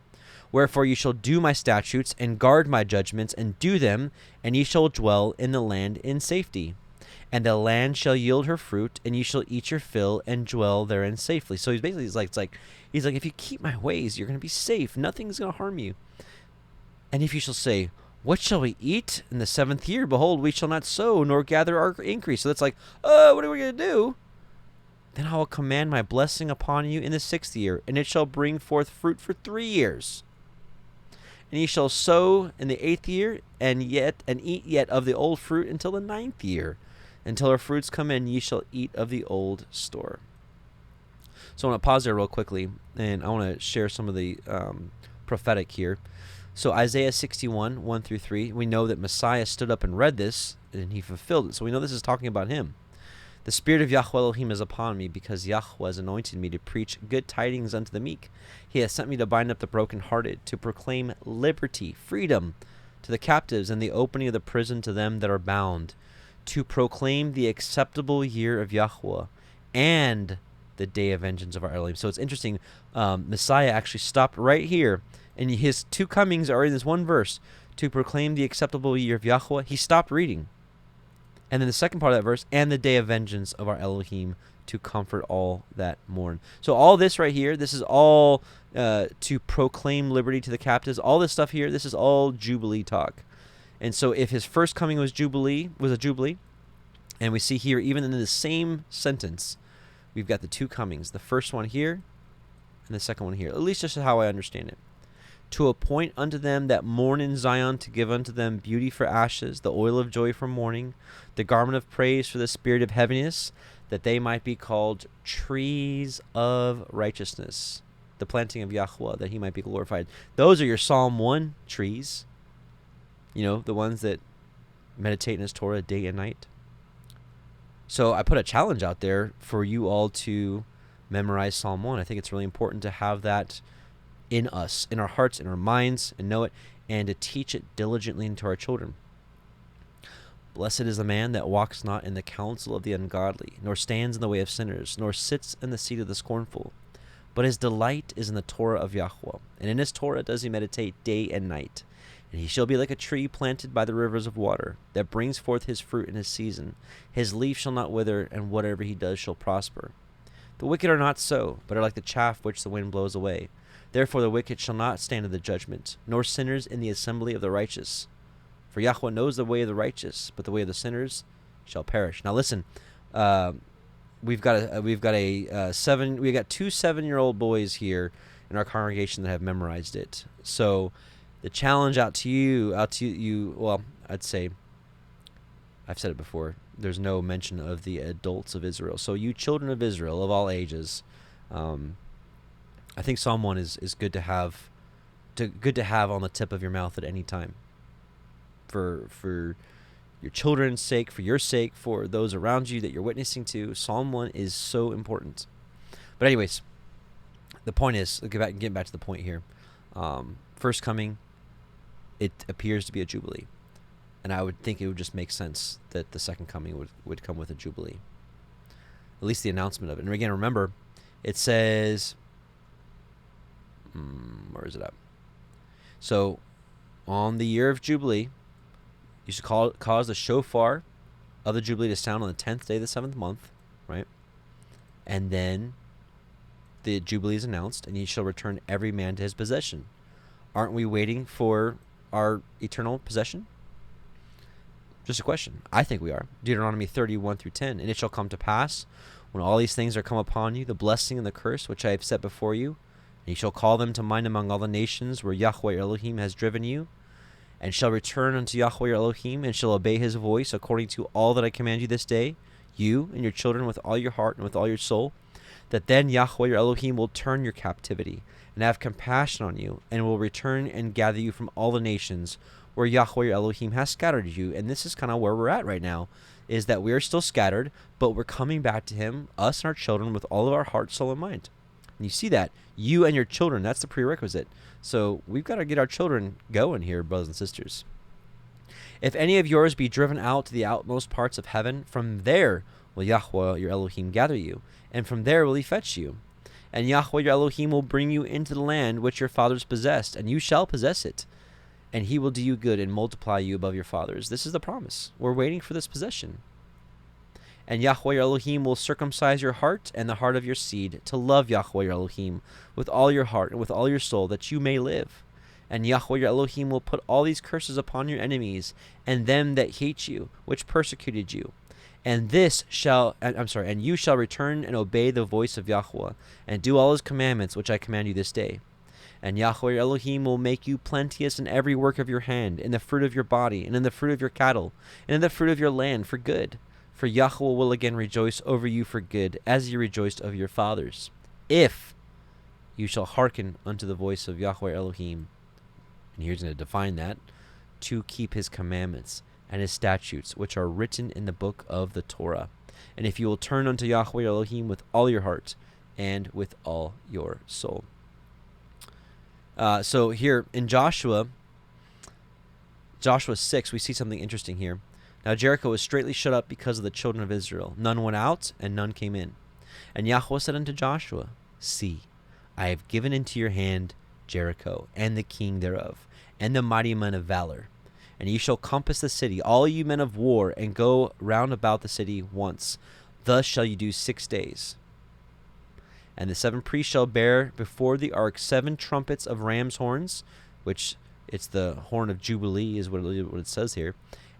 Speaker 1: Wherefore you shall do my statutes, and guard my judgments, and do them, and ye shall dwell in the land in safety. And the land shall yield her fruit, and ye shall eat your fill, and dwell therein safely. So he's like, if you keep my ways, you're going to be safe. Nothing's going to harm you. And if you shall say, what shall we eat in the 7th year? Behold, we shall not sow, nor gather our increase. So that's like, what are we going to do? Then I will command my blessing upon you in the 6th year, and it shall bring forth fruit for 3 years. And ye shall sow in the 8th year, and eat yet of the old fruit until the 9th year. Until her fruits come in, ye shall eat of the old store. So I want to pause there real quickly, and I want to share some of the prophetic here. So Isaiah 61, 1 through 3, we know that Messiah stood up and read this, and he fulfilled it. So we know this is talking about him. The Spirit of Yahuwah Elohim is upon me, because Yahuwah has anointed me to preach good tidings unto the meek. He has sent me to bind up the brokenhearted, to proclaim liberty, freedom to the captives, and the opening of the prison to them that are bound, to proclaim the acceptable year of Yahuwah, and the day of vengeance of our Elohim. So it's interesting, Messiah actually stopped right here, and his 2 comings are in this one verse, to proclaim the acceptable year of Yahuwah. He stopped reading. And then the second part of that verse, and the day of vengeance of our Elohim, to comfort all that mourn. So all this right here, this is all to proclaim liberty to the captives. All this stuff here, this is all Jubilee talk. And so if his first coming was a Jubilee, and we see here, even in the same sentence, we've got the 2 comings. The first one here, and the second one here. At least just how I understand it. To appoint unto them that mourn in Zion, to give unto them beauty for ashes, the oil of joy for mourning, the garment of praise for the spirit of heaviness, that they might be called trees of righteousness, the planting of Yahuwah, that he might be glorified. Those are your Psalm 1 trees, the ones that meditate in his Torah day and night. So I put a challenge out there for you all to memorize Psalm 1. I think it's really important to have that in us, in our hearts, in our minds, and know it, and to teach it diligently into our children. Blessed is the man that walks not in the counsel of the ungodly, nor stands in the way of sinners, nor sits in the seat of the scornful. But his delight is in the Torah of Yahuwah, and in his Torah does he meditate day and night. And he shall be like a tree planted by the rivers of water, that brings forth his fruit in his season. His leaf shall not wither, and whatever he does shall prosper. The wicked are not so, but are like the chaff which the wind blows away. Therefore the wicked shall not stand in the judgment, nor sinners in the assembly of the righteous. For Yahuwah knows the way of the righteous, but the way of the sinners shall perish. Now listen, we've got 2 7-year-old boys here in our congregation that have memorized it. So the challenge out to you, well, I'd say, I've said it before, there's no mention of the adults of Israel. So you children of Israel of all ages, I think Psalm 1 is good to have on the tip of your mouth at any time. For your children's sake, for your sake, for those around you that you're witnessing to, Psalm 1 is so important. But anyways, the point is, getting back to the point here. First coming, it appears to be a Jubilee. And I would think it would just make sense that the second coming would come with a Jubilee. At least the announcement of it. And again, remember, it says... where is it at? So, on the year of Jubilee, you should cause the shofar of the Jubilee to sound on the 10th day of the 7th month, right? And then the Jubilee is announced, and ye shall return every man to his possession. Aren't we waiting for our eternal possession? Just a question. I think we are. Deuteronomy 31 through 10. And it shall come to pass, when all these things are come upon you, the blessing and the curse which I have set before you, and ye shall call them to mind among all the nations where Yahuwah your Elohim has driven you, and shall return unto Yahuwah your Elohim, and shall obey his voice according to all that I command you this day, you and your children with all your heart and with all your soul, that then Yahuwah your Elohim will turn your captivity, and have compassion on you, and will return and gather you from all the nations where Yahuwah your Elohim has scattered you. And this is kind of where we're at right now, is that we are still scattered, but we're coming back to him, us and our children, with all of our heart, soul, and mind. And you see that, you and your children, that's the prerequisite. So we've got to get our children going here, brothers and sisters. If any of yours be driven out to the outmost parts of heaven, from there will Yahuwah your Elohim gather you, and from there will he fetch you. And Yahuwah your Elohim will bring you into the land which your fathers possessed, and you shall possess it. And he will do you good and multiply you above your fathers. This is the promise. We're waiting for this possession. And Yahuwah your Elohim will circumcise your heart and the heart of your seed to love Yahuwah your Elohim with all your heart and with all your soul, that you may live. And Yahuwah your Elohim will put all these curses upon your enemies and them that hate you, which persecuted you. And you shall return and obey the voice of Yahuwah, and do all his commandments which I command you this day. And Yahuwah your Elohim will make you plenteous in every work of your hand, in the fruit of your body, and in the fruit of your cattle, and in the fruit of your land for good. For Yahuwah will again rejoice over you for good, as he rejoiced over your fathers, if you shall hearken unto the voice of Yahuwah Elohim. And here's going to define that: to keep his commandments and his statutes, which are written in the book of the Torah. And if you will turn unto Yahuwah Elohim with all your heart and with all your soul. So here in Joshua 6, we see something interesting here. Now Jericho was straitly shut up because of the children of Israel. None went out, and none came in. And Yahuwah said unto Joshua, See, I have given into your hand Jericho, and the king thereof, and the mighty men of valor. And ye shall compass the city, all you men of war, and go round about the city once. Thus shall you do 6 days. And the 7 priests shall bear before the ark 7 trumpets of ram's horns, which it's the horn of Jubilee is what it says here.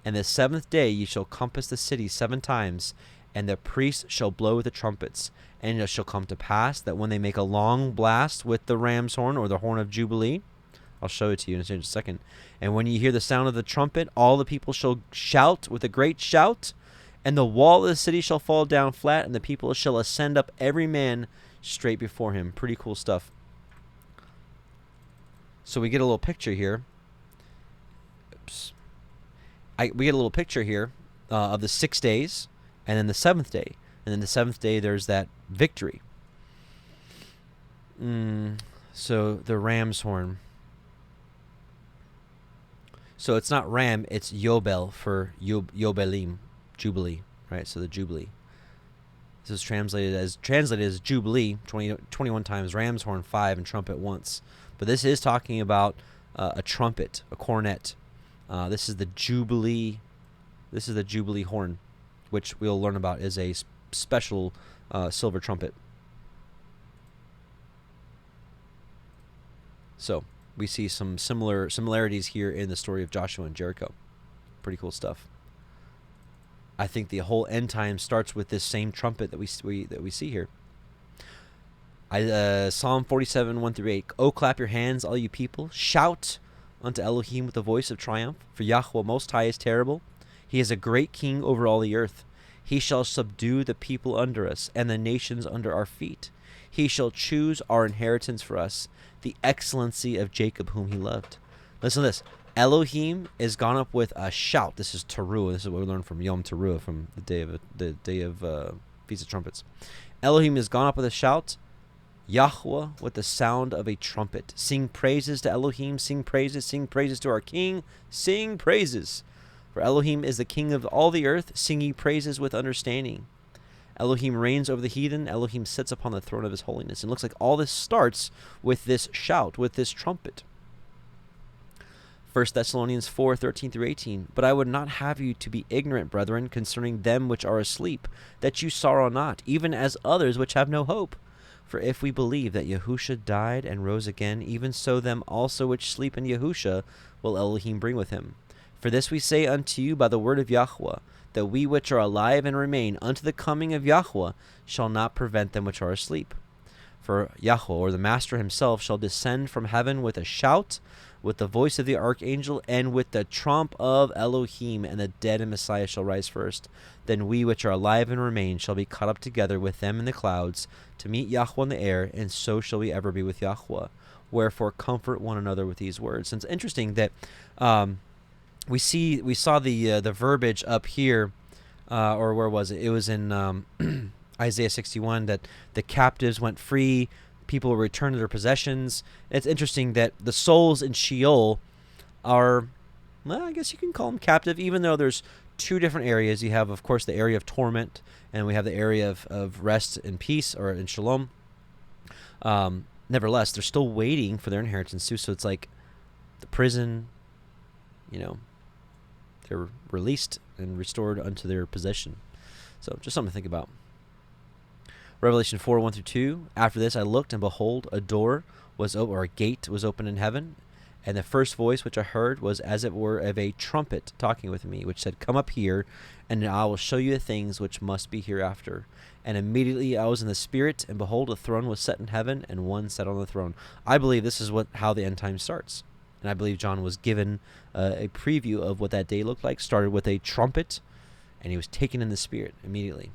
Speaker 1: And the 7th day ye shall compass the city 7 times, and the priests shall blow with the trumpets. And it shall come to pass that when they make a long blast with the ram's horn, or the horn of Jubilee, I'll show it to you in a second. And when you hear the sound of the trumpet, all the people shall shout with a great shout, and the wall of the city shall fall down flat, and the people shall ascend up every man straight before him. Pretty cool stuff. So we get a little picture here. We get a little picture here of the 6 days, and then the 7th day. And then the 7th day, there's that victory. So the ram's horn. So it's not ram, it's Yobel for Yobelim, Jubilee, right? So the Jubilee. This is translated as Jubilee, 21 times, ram's horn 5, and trumpet once. But this is talking about a trumpet, a cornet. This is the Jubilee. This is the Jubilee horn, which we'll learn about is a special silver trumpet. So we see some similarities here in the story of Joshua and Jericho. Pretty cool stuff. I think the whole end time starts with this same trumpet that we see here. Psalm 47, 1-8. Oh, clap your hands, all you people. Shout unto Elohim with a voice of triumph. For Yahuwah Most High is terrible. He is a great king over all the earth. He shall subdue the people under us, and the nations under our feet. He shall choose our inheritance for us, the excellency of Jacob whom he loved. Listen to this. Elohim is gone up with a shout. This is Teruah. This is what we learned from Yom Teruah, from the day of Feast of Trumpets. Elohim is gone up with a shout. Yahuwah with the sound of a trumpet. Sing praises to Elohim. Sing praises to our King. Sing praises. For Elohim is the King of all the earth. Sing ye praises with understanding. Elohim reigns over the heathen. Elohim sits upon the throne of his holiness. And it looks like all this starts with this shout, with this trumpet. 1 Thessalonians 4:13-18. But I would not have you to be ignorant, brethren, concerning them which are asleep, that you sorrow not, even as others which have no hope. For if we believe that Yahusha died and rose again, even so them also which sleep in Yahusha will Elohim bring with him. For this we say unto you by the word of Yahuwah, that we which are alive and remain unto the coming of Yahuwah shall not prevent them which are asleep. For Yahuwah, or the Master himself, shall descend from heaven with a shout, with the voice of the archangel, and with the trump of Elohim, and the dead in Messiah shall rise first. Then we which are alive and remain shall be caught up together with them in the clouds, to meet Yahuwah in the air, and so shall we ever be with Yahuwah. Wherefore comfort one another with these words. And it's interesting that we saw the verbiage up here, or where was it? It was in Isaiah 61, that the captives went free, people will return to their possessions. It's interesting that the souls in Sheol are, well, I guess you can call them captive, even though there's two different areas. You have, of course, the area of torment, and we have the area of rest and peace, or in shalom. Nevertheless, they're still waiting for their inheritance too. So it's like the prison, they're released and restored unto their possession. So just something to think about. Revelation 4:1-2. After this I looked, and behold, a door was open, or a gate was open in heaven, and the first voice which I heard was as it were of a trumpet talking with me, which said, Come up here, and I will show you the things which must be hereafter. And immediately I was in the Spirit, and behold, a throne was set in heaven, and one sat on the throne. I believe this is how the end time starts. And I believe John was given a preview of what that day looked like. Started with a trumpet, and he was taken in the Spirit immediately.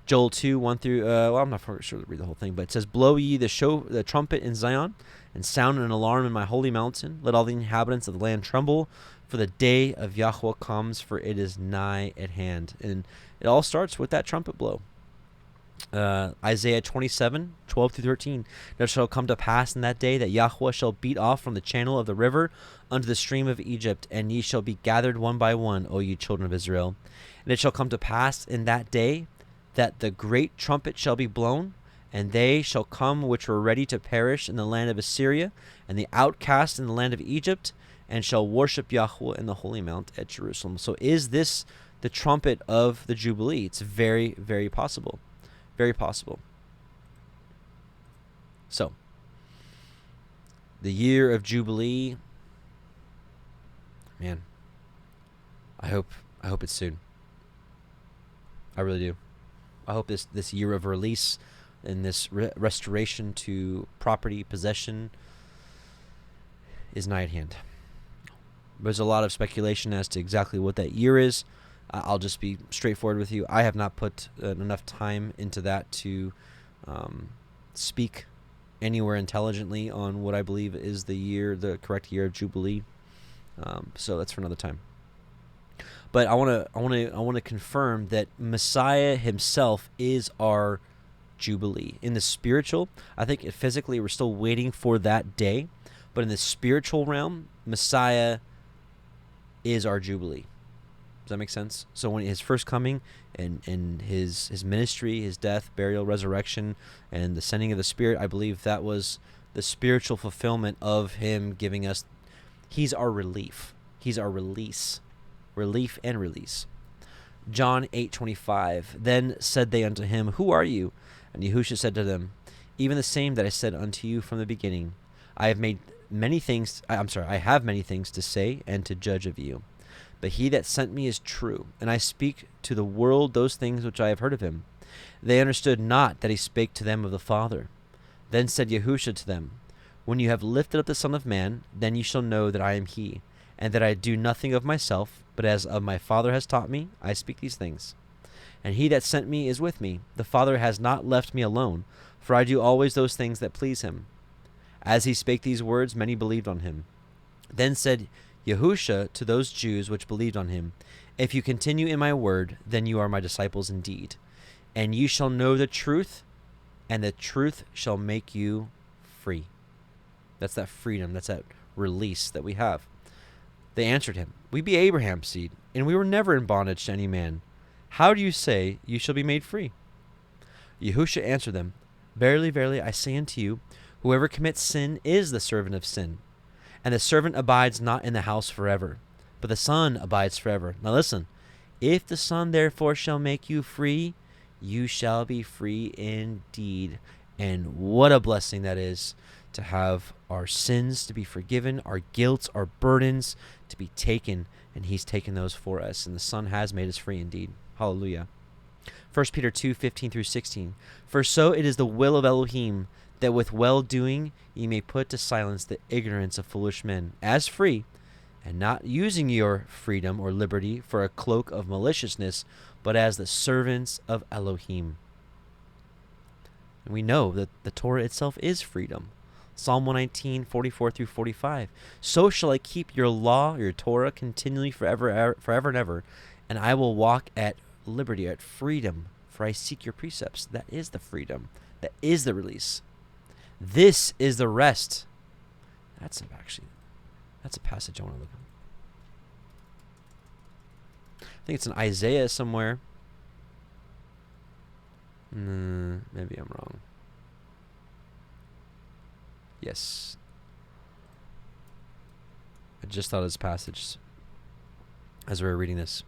Speaker 1: Joel 2:1 well, I'm not sure to read the whole thing, but it says, Blow ye the trumpet in Zion, and sound an alarm in my holy mountain. Let all the inhabitants of the land tremble, for the day of Yahuwah comes, for it is nigh at hand. And it all starts with that trumpet blow. Isaiah 27:12-13. Now it shall come to pass in that day that Yahuwah shall beat off from the channel of the river unto the stream of Egypt, and ye shall be gathered one by one, O ye children of Israel. And it shall come to pass in that day that the great trumpet shall be blown, and they shall come which were ready to perish in the land of Assyria, and the outcast in the land of Egypt, and shall worship Yahuwah in the holy mount at Jerusalem. So is this the trumpet of the Jubilee? It's very, very possible. Very possible. So, the year of Jubilee, man, I hope it's soon. I really do. I hope this year of release and this restoration to property possession is nigh at hand. There's a lot of speculation as to exactly what that year is. I'll just be straightforward with you. I have not put enough time into that to speak anywhere intelligently on what I believe is the correct year of Jubilee. So that's for another time. But I want to confirm that Messiah himself is our Jubilee. In the spiritual, I think physically we're still waiting for that day, but in the spiritual realm, Messiah is our Jubilee. Does that make sense? So when his first coming and his ministry, his death, burial, resurrection, and the sending of the Spirit, I believe that was the spiritual fulfillment of him giving us, he's our relief. He's our release. Relief and release. John 8:25. Then said they unto him, Who are you? And Yahushua said to them, Even the same that I said unto you from the beginning. I have many things to say and to judge of you. But he that sent me is true, and I speak to the world those things which I have heard of him. They understood not that he spake to them of the Father. Then said Yahushua to them, When you have lifted up the Son of Man, then you shall know that I am he, and that I do nothing of myself, but as of my Father has taught me, I speak these things. And he that sent me is with me. The Father has not left me alone, for I do always those things that please him. As he spake these words, many believed on him. Then said Yahushua to those Jews which believed on him, If you continue in my word, then you are my disciples indeed. And you shall know the truth, and the truth shall make you free. That's that freedom, that's that release that we have. They answered him, We be Abraham's seed, and we were never in bondage to any man. How do you say you shall be made free? Yahushua answered them, Verily, verily, I say unto you, whoever commits sin is the servant of sin. And the servant abides not in the house forever, but the Son abides forever. Now listen, if the Son therefore shall make you free, you shall be free indeed. And what a blessing that is, to have our sins to be forgiven, our guilt, our burdens to be taken, and he's taken those for us, and the Son has made us free indeed. Hallelujah. 1 Peter 2:15-16. For so it is the will of Elohim, that with well-doing ye may put to silence the ignorance of foolish men, as free, and not using your freedom or liberty for a cloak of maliciousness, but as the servants of Elohim. And we know that the Torah itself is freedom. Psalm 119:44-45. So shall I keep your law, your Torah, continually forever and ever, and I will walk at liberty, at freedom, for I seek your precepts. That is the freedom. That is the release. This is the rest. That's a passage I want to look at. I think it's in Isaiah somewhere. Maybe I'm wrong. Yes. I just thought of this passage as we were reading this.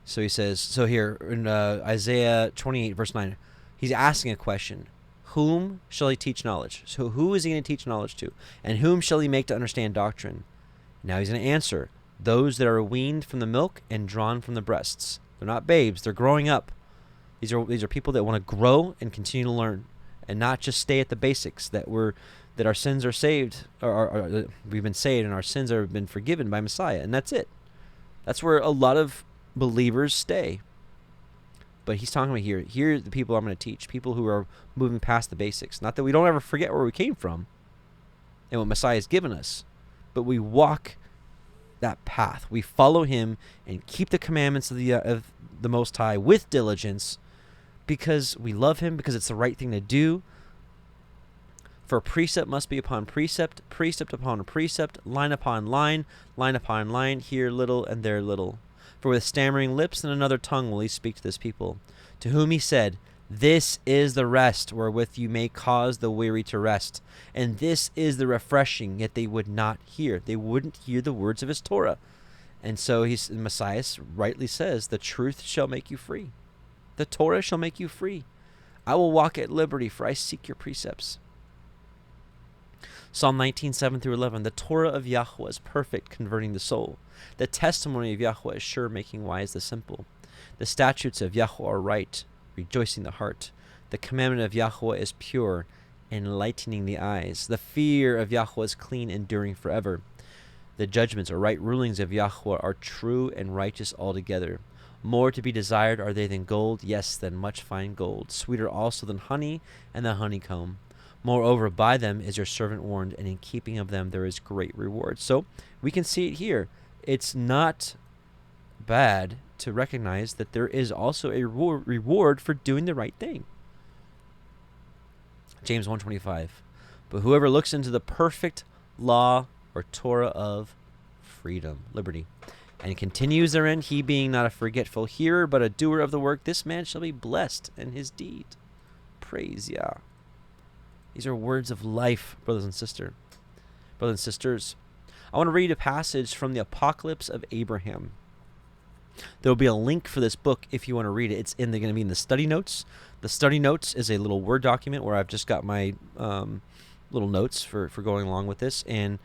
Speaker 1: So he says, so here in Isaiah 28, verse 9, he's asking a question. Whom shall he teach knowledge? So who is he going to teach knowledge to? And whom shall he make to understand doctrine? Now he's going to answer, those that are weaned from the milk and drawn from the breasts. They're not babes. They're growing up. These are people that want to grow and continue to learn, and not just stay at the basics. That our sins are saved, or we've been saved, and our sins have been forgiven by Messiah, and that's it. That's where a lot of believers stay. But he's talking about here are the people I'm going to teach, people who are moving past the basics. Not that we don't ever forget where we came from and what Messiah has given us, but we walk that path. We follow him and keep the commandments of the Most High with diligence, because we love him, because it's the right thing to do. For precept must be upon precept, precept upon precept, line upon line upon line, here little and there little. For with stammering lips and another tongue will he speak to this people, to whom he said, this is the rest wherewith you may cause the weary to rest, and this is the refreshing, yet they would not hear. They wouldn't hear the words of his Torah. And so Messiah rightly says, the truth shall make you free. The Torah shall make you free. I will walk at liberty, for I seek your precepts. Psalm 19:7-11. The Torah of Yahuwah is perfect, converting the soul. The testimony of Yahuwah is sure, making wise the simple. The statutes of Yahuwah are right, rejoicing the heart. The commandment of Yahuwah is pure, enlightening the eyes. The fear of Yahuwah is clean, enduring forever. The judgments or right rulings of Yahuwah are true and righteous altogether. More to be desired are they than gold, yes, than much fine gold. Sweeter also than honey and the honeycomb. Moreover, by them is your servant warned, and in keeping of them there is great reward. So we can see it here. It's not bad to recognize that there is also a reward for doing the right thing. James 1:25. But whoever looks into the perfect law or Torah of freedom, liberty, and continues therein, he being not a forgetful hearer, but a doer of the work, this man shall be blessed in his deed. Praise Yah. These are words of life, brothers and sisters. I want to read a passage from the Apocalypse of Abraham. There will be a link for this book if you want to read it. It's going to be in the study notes. The study notes is a little Word document where I've just got my little notes for going along with this, and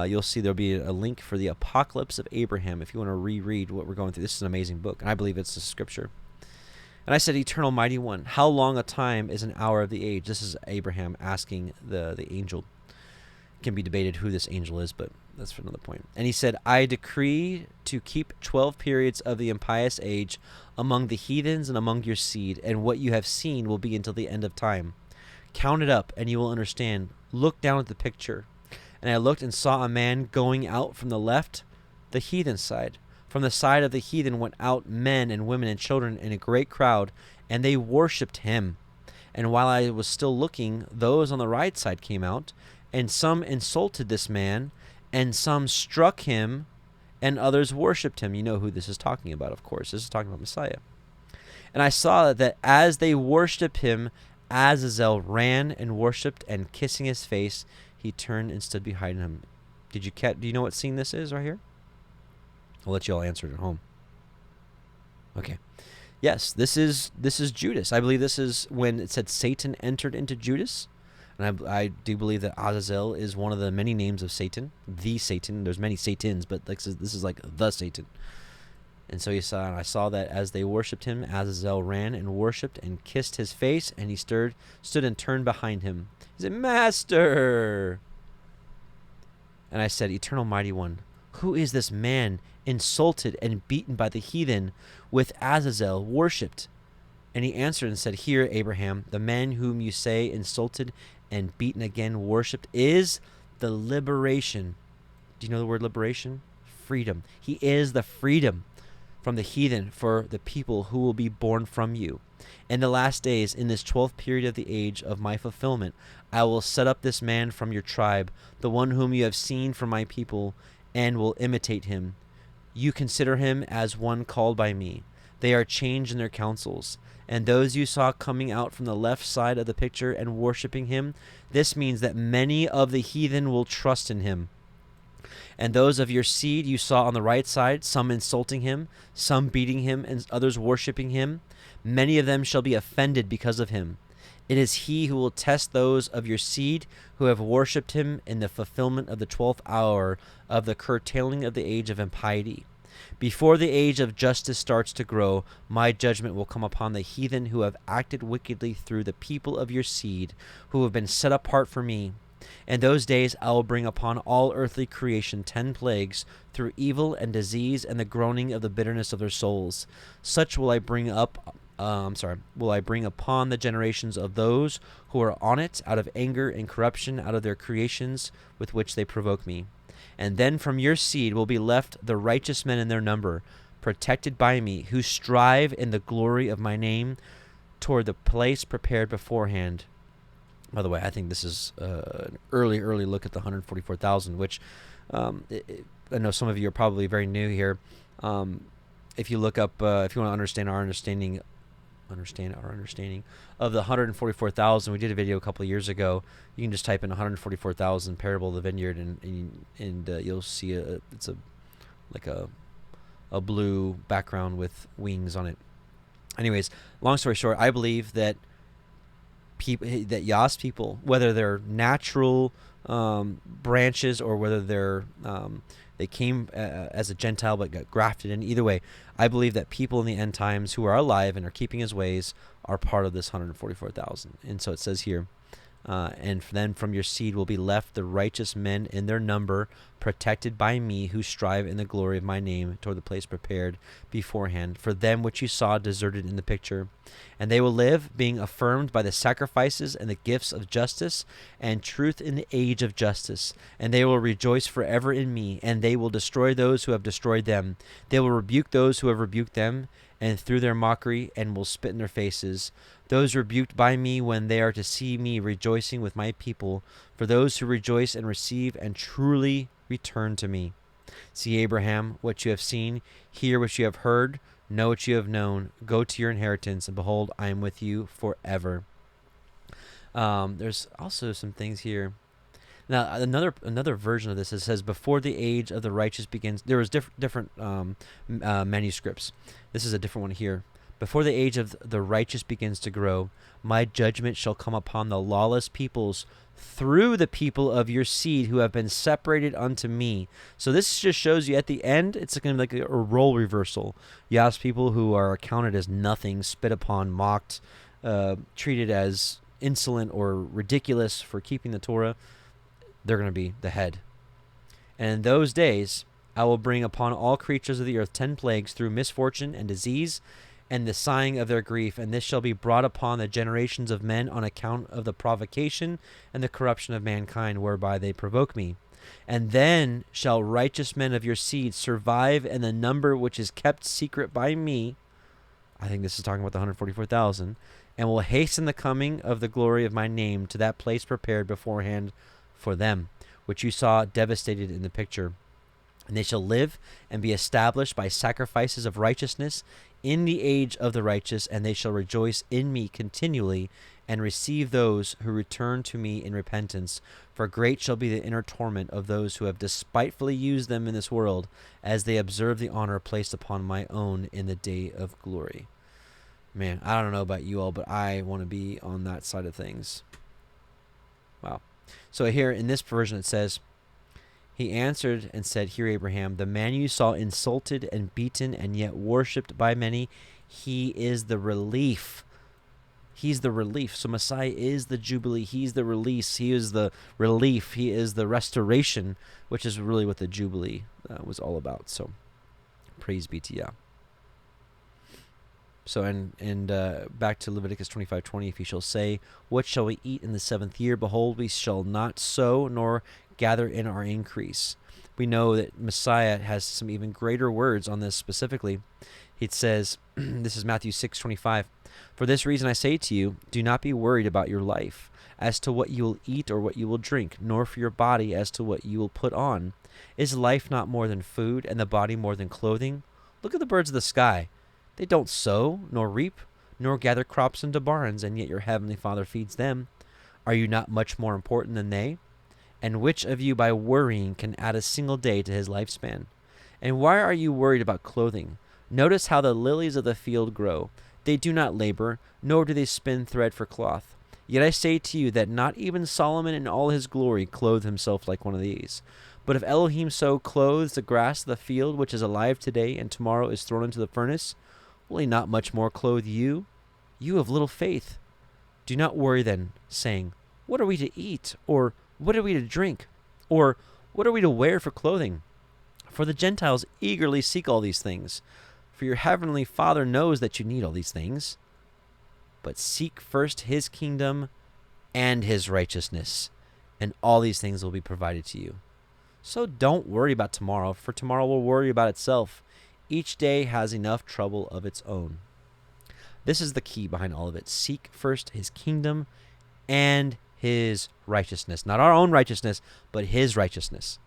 Speaker 1: you'll see there'll be a link for the Apocalypse of Abraham if you want to reread what we're going through. This is an amazing book, and I believe it's the scripture. And I said, Eternal Mighty One, how long a time is an hour of the age? This is Abraham asking the angel. It can be debated who this angel is, but that's for another point. And he said, I decree to keep 12 periods of the impious age among the heathens and among your seed, and what you have seen will be until the end of time. Count it up, and you will understand. Look down at the picture. And I looked and saw a man going out from the left, the heathen side. From the side of the heathen went out men and women and children in a great crowd, and they worshipped him. And while I was still looking, those on the right side came out, and some insulted this man, and some struck him, and others worshipped him. You know who this is talking about, of course. This is talking about Messiah. And I saw that as they worshipped him, Azazel ran and worshipped, and kissing his face, he turned and stood behind him. Do you know what scene this is right here? I'll let you all answer it at home. Okay. Yes, this is Judas. I believe this is when it said Satan entered into Judas. And I do believe that Azazel is one of the many names of Satan. The Satan. There's many Satans, but this is like the Satan. And so I saw that as they worshipped him, Azazel ran and worshipped and kissed his face, and he stood and turned behind him. He said, Master! And I said, Eternal Mighty One, who is this man insulted and beaten by the heathen with Azazel worshipped? And he answered and said, Hear, Abraham, the man whom you say insulted and beaten again worshipped is the liberation. Do you know the word liberation? Freedom. He is the freedom from the heathen for the people who will be born from you. In the last days, in this 12th period of the age of my fulfillment, I will set up this man from your tribe, the one whom you have seen from my people, and will imitate him. You consider him as one called by me. They are changed in their counsels. And those you saw coming out from the left side of the picture and worshiping him, this means that many of the heathen will trust in him. And those of your seed you saw on the right side, some insulting him, some beating him, and others worshiping him. Many of them shall be offended because of him. It is he who will test those of your seed who have worshipped him in the fulfillment of the 12th hour of the curtailing of the age of impiety. Before the age of justice starts to grow, my judgment will come upon the heathen who have acted wickedly through the people of your seed, who have been set apart for me. In those days I will bring upon all earthly creation 10 plagues through evil and disease and the groaning of the bitterness of their souls. Such will I bring upon the generations of those who are on it out of anger and corruption out of their creations with which they provoke me. And then from your seed will be left the righteous men in their number, protected by me, who strive in the glory of my name toward the place prepared beforehand. By the way, I think this is an early look at the 144,000, which I know some of you are probably very new here. If you look up, if you want to understand our understanding of the 144,000, we did a video a couple of years ago. You can just type in 144,000 parable of the vineyard, and you'll see it's a blue background with wings on it. Anyways, long story short, I believe that Yah's people, whether they're natural branches or whether they came as a Gentile but got grafted in, either way, I believe that people in the end times who are alive and are keeping his ways are part of this 144,000. And so it says here, and then from your seed will be left the righteous men in their number, protected by me, who strive in the glory of my name toward the place prepared beforehand for them which you saw deserted in the picture. And they will live, being affirmed by the sacrifices and the gifts of justice and truth in the age of justice. And they will rejoice forever in me, and they will destroy those who have destroyed them. They will rebuke those who have rebuked them, and through their mockery, and will spit in their faces. Those rebuked by me, when they are to see me rejoicing with my people, for those who rejoice and receive and truly return to me. See, Abraham, what you have seen, hear what you have heard, know what you have known, go to your inheritance, and behold, I am with you forever. There's also some things here. Now, another version of this, it says, before the age of the righteous begins. There was different manuscripts. This is a different one here. Before the age of the righteous begins to grow, my judgment shall come upon the lawless peoples through the people of your seed who have been separated unto me. So this just shows you at the end, it's going to be like a role reversal. Yah's people who are accounted as nothing, spit upon, mocked, treated as insolent or ridiculous for keeping the Torah, they're going to be the head. And in those days, I will bring upon all creatures of the earth 10 plagues through misfortune and disease, and the sighing of their grief, and this shall be brought upon the generations of men on account of the provocation and the corruption of mankind, whereby they provoke me. And then shall righteous men of your seed survive in the number which is kept secret by me. I think this is talking about the 144,000, and will hasten the coming of the glory of my name to that place prepared beforehand for them, which you saw devastated in the picture. And they shall live and be established by sacrifices of righteousness in the age of the righteous, and they shall rejoice in me continually, and receive those who return to me in repentance. For great shall be the inner torment of those who have despitefully used them in this world, as they observe the honor placed upon my own in the day of glory. Man, I don't know about you all, but I want to be on that side of things. Wow. So here in this version it says, he answered and said, Hear, Abraham, the man you saw insulted and beaten and yet worshipped by many, he is the relief. He's the relief. So Messiah is the Jubilee. He's the release. He is the relief. He is the restoration, which is really what the Jubilee was all about. So praise be to Yah. So, and back to Leviticus 25:20, if he shall say, What shall we eat in the 7th year? Behold, we shall not sow nor gather in our increase. We know that Messiah has some even greater words on this specifically. It says, this is Matthew 6:25, For this reason I say to you, do not be worried about your life, as to what you will eat or what you will drink, nor for your body as to what you will put on. Is life not more than food, and the body more than clothing? Look at the birds of the sky. They don't sow, nor reap, nor gather crops into barns, and yet your heavenly Father feeds them. Are you not much more important than they? And which of you by worrying can add a single day to his lifespan? And why are you worried about clothing? Notice how the lilies of the field grow. They do not labor, nor do they spin thread for cloth. Yet I say to you that not even Solomon in all his glory clothed himself like one of these. But if Elohim so clothes the grass of the field, which is alive today and tomorrow is thrown into the furnace, will he not much more clothe you? You of little faith. Do not worry then, saying, What are we to eat? Or what are we to drink? Or what are we to wear for clothing? For the Gentiles eagerly seek all these things. For your heavenly Father knows that you need all these things. But seek first his kingdom and his righteousness, and all these things will be provided to you. So don't worry about tomorrow, for tomorrow will worry about itself. Each day has enough trouble of its own. This is the key behind all of it. Seek first his kingdom and his righteousness. Not our own righteousness, but his righteousness.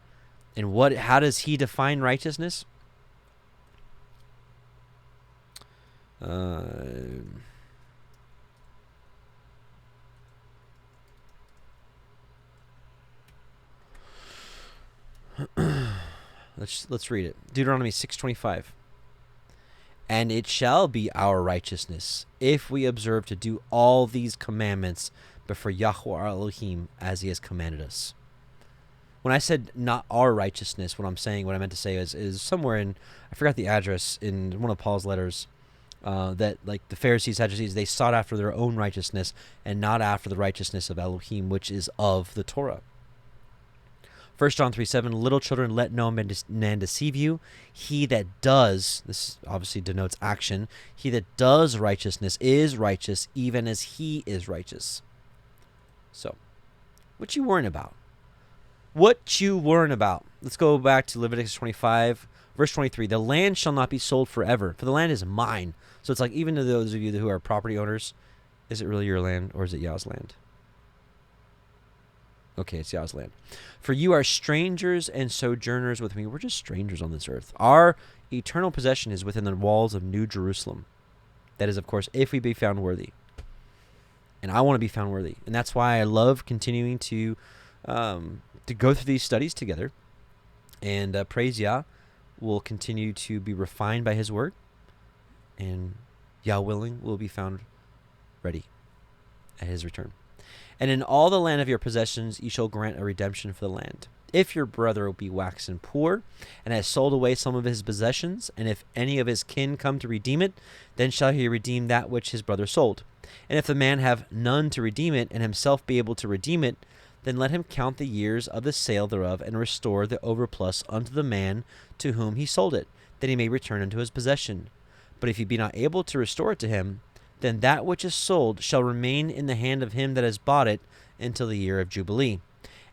Speaker 1: And how does he define righteousness? Let's read it. Deuteronomy 6:25. And it shall be our righteousness if we observe to do all these commandments before Yahuwah our Elohim as he has commanded us. When I said not our righteousness, what I meant to say is somewhere in, I forgot the address in one of Paul's letters, that like the Pharisees, Sadducees, they sought after their own righteousness and not after the righteousness of Elohim, which is of the Torah. 1 John 3:7, little children, let no man deceive you. He that does, this obviously denotes action, he that does righteousness is righteous, even as he is righteous. So, what you worrying about? What you worrying about? Let's go back to Leviticus 25, verse 23. The land shall not be sold forever, for the land is mine. So it's like, even to those of you who are property owners, is it really your land or is it Yah's land? Okay, it's Yah's land. For you are strangers and sojourners with me. We're just strangers on this earth. Our eternal possession is within the walls of New Jerusalem. That is, of course, if we be found worthy. And I want to be found worthy. And that's why I love continuing to go through these studies together. And praise Yah will continue to be refined by his word. And Yah willing, will be found ready at his return. And in all the land of your possessions ye shall grant a redemption for the land. If your brother be waxen poor, and has sold away some of his possessions, and if any of his kin come to redeem it, then shall he redeem that which his brother sold. And if the man have none to redeem it, and himself be able to redeem it, then let him count the years of the sale thereof, and restore the overplus unto the man to whom he sold it, that he may return unto his possession. But if he be not able to restore it to him, then that which is sold shall remain in the hand of him that has bought it until the year of Jubilee.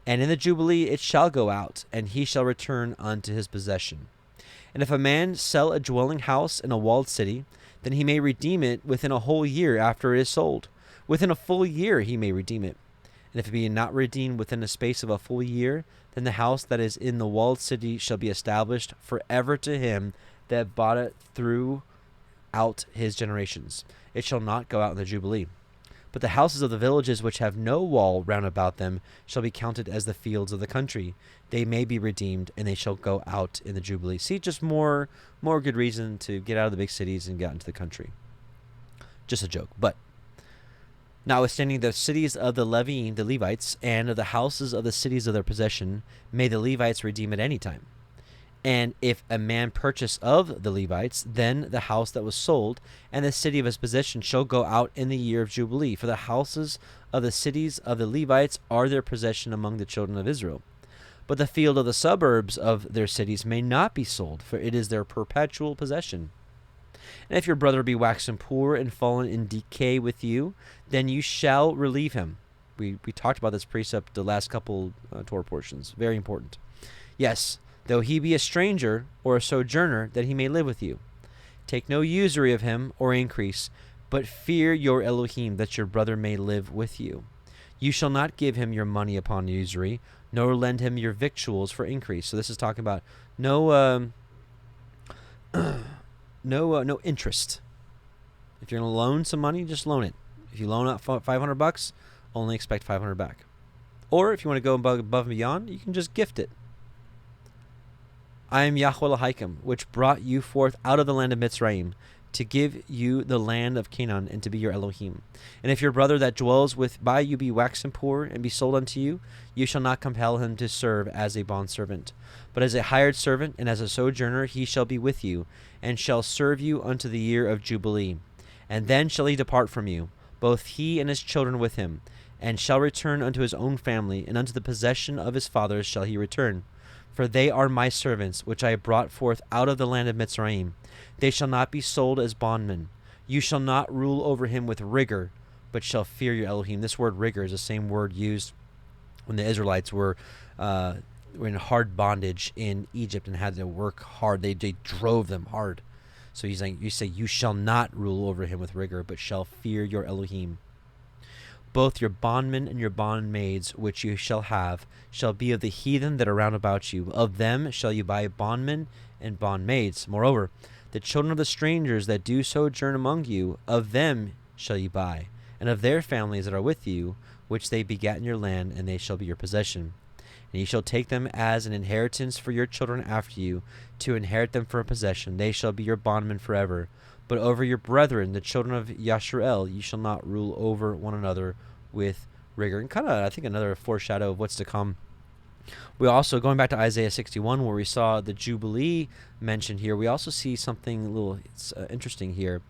Speaker 1: And in the Jubilee it shall go out, and he shall return unto his possession. And if a man sell a dwelling house in a walled city, then he may redeem it within a whole year after it is sold. Within a full year he may redeem it. And if it be not redeemed within the space of a full year, then the house that is in the walled city shall be established forever to him that bought it throughout his generations. It shall not go out in the Jubilee. But the houses of the villages which have no wall round about them shall be counted as the fields of the country. They may be redeemed, and they shall go out in the Jubilee. See, just more good reason to get out of the big cities and get out into the country. Just a joke. But notwithstanding the cities of the Levites, and of the houses of the cities of their possession, may the Levites redeem at any time. And if a man purchase of the Levites, then the house that was sold and the city of his possession shall go out in the year of Jubilee. For the houses of the cities of the Levites are their possession among the children of Israel. But the field of the suburbs of their cities may not be sold, for it is their perpetual possession. And if your brother be waxen poor and fallen in decay with you, then you shall relieve him. We talked about this precept the last couple Torah portions. Very important. Yes, though he be a stranger or a sojourner, that he may live with you. Take no usury of him or increase, but fear your Elohim, that your brother may live with you. You shall not give him your money upon usury, nor lend him your victuals for increase. So this is talking about no interest. If you're going to loan some money, just loan it. If you loan out $500, only expect $500 back. Or if you want to go above and beyond, you can just gift it. I am Yahuwah Elohim, which brought you forth out of the land of Mitzrayim, to give you the land of Canaan, and to be your Elohim. And if your brother that dwells by you be waxen poor, and be sold unto you, you shall not compel him to serve as a bondservant. But as a hired servant, and as a sojourner, he shall be with you, and shall serve you unto the year of Jubilee. And then shall he depart from you, both he and his children with him, and shall return unto his own family, and unto the possession of his fathers shall he return. For they are my servants, which I brought forth out of the land of Mitzrayim. They shall not be sold as bondmen. You shall not rule over him with rigor, but shall fear your Elohim. This word rigor is the same word used when the Israelites were in hard bondage in Egypt and had to work hard. They drove them hard. So he's like, you say, you shall not rule over him with rigor, but shall fear your Elohim. Both your bondmen and your bondmaids, which you shall have, shall be of the heathen that are round about you. Of them shall you buy bondmen and bondmaids. Moreover, the children of the strangers that do sojourn among you, of them shall you buy, and of their families that are with you, which they begat in your land, and they shall be your possession. And ye shall take them as an inheritance for your children after you, to inherit them for a possession. They shall be your bondmen forever. But over your brethren, the children of Yasharel, you shall not rule over one another with rigor. And kind of, I think, another foreshadow of what's to come. We also, going back to Isaiah 61, where we saw the Jubilee mentioned here, we also see something a little interesting here.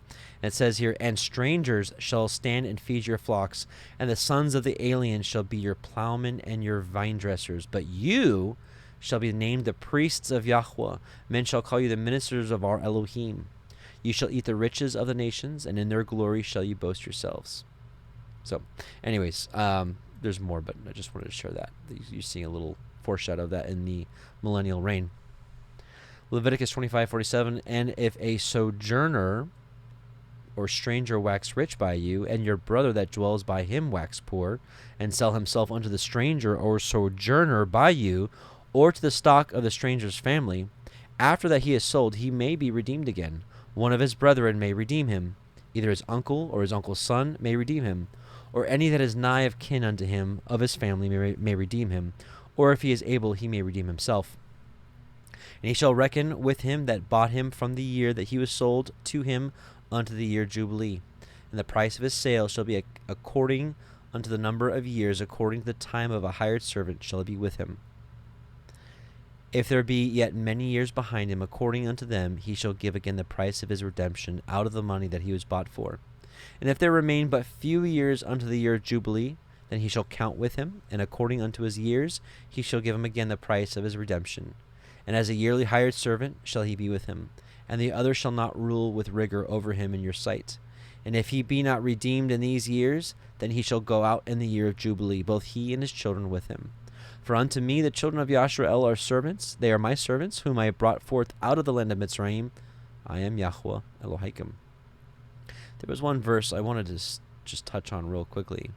Speaker 1: And it says here, and strangers shall stand and feed your flocks, and the sons of the aliens shall be your plowmen and your vine dressers. But you shall be named the priests of Yahuwah. Men shall call you the ministers of our Elohim. You shall eat the riches of the nations, and in their glory shall you boast yourselves. So, anyways, there's more, but I just wanted to share that. You're seeing a little foreshadow of that in the millennial reign. Leviticus 25:47, and if a sojourner or stranger wax rich by you, and your brother that dwells by him wax poor, and sell himself unto the stranger or sojourner by you, or to the stock of the stranger's family, after that he is sold, he may be redeemed again. One of his brethren may redeem him. Either his uncle or his uncle's son may redeem him, or any that is nigh of kin unto him of his family may redeem him, or if he is able, he may redeem himself. And he shall reckon with him that bought him from the year that he was sold to him unto the year Jubilee. And the price of his sale shall be according unto the number of years, according to the time of a hired servant shall it be with him. If there be yet many years behind him, according unto them, he shall give again the price of his redemption out of the money that he was bought for. And if there remain but few years unto the year of Jubilee, then he shall count with him, and according unto his years, he shall give him again the price of his redemption. And as a yearly hired servant shall he be with him, and the other shall not rule with rigor over him in your sight. And if he be not redeemed in these years, then he shall go out in the year of Jubilee, both he and his children with him. For unto me the children of Yasharel are servants. They are my servants, whom I have brought forth out of the land of Mitzrayim. I am Yahuwah Elohim. There was one verse I wanted to just touch on real quickly.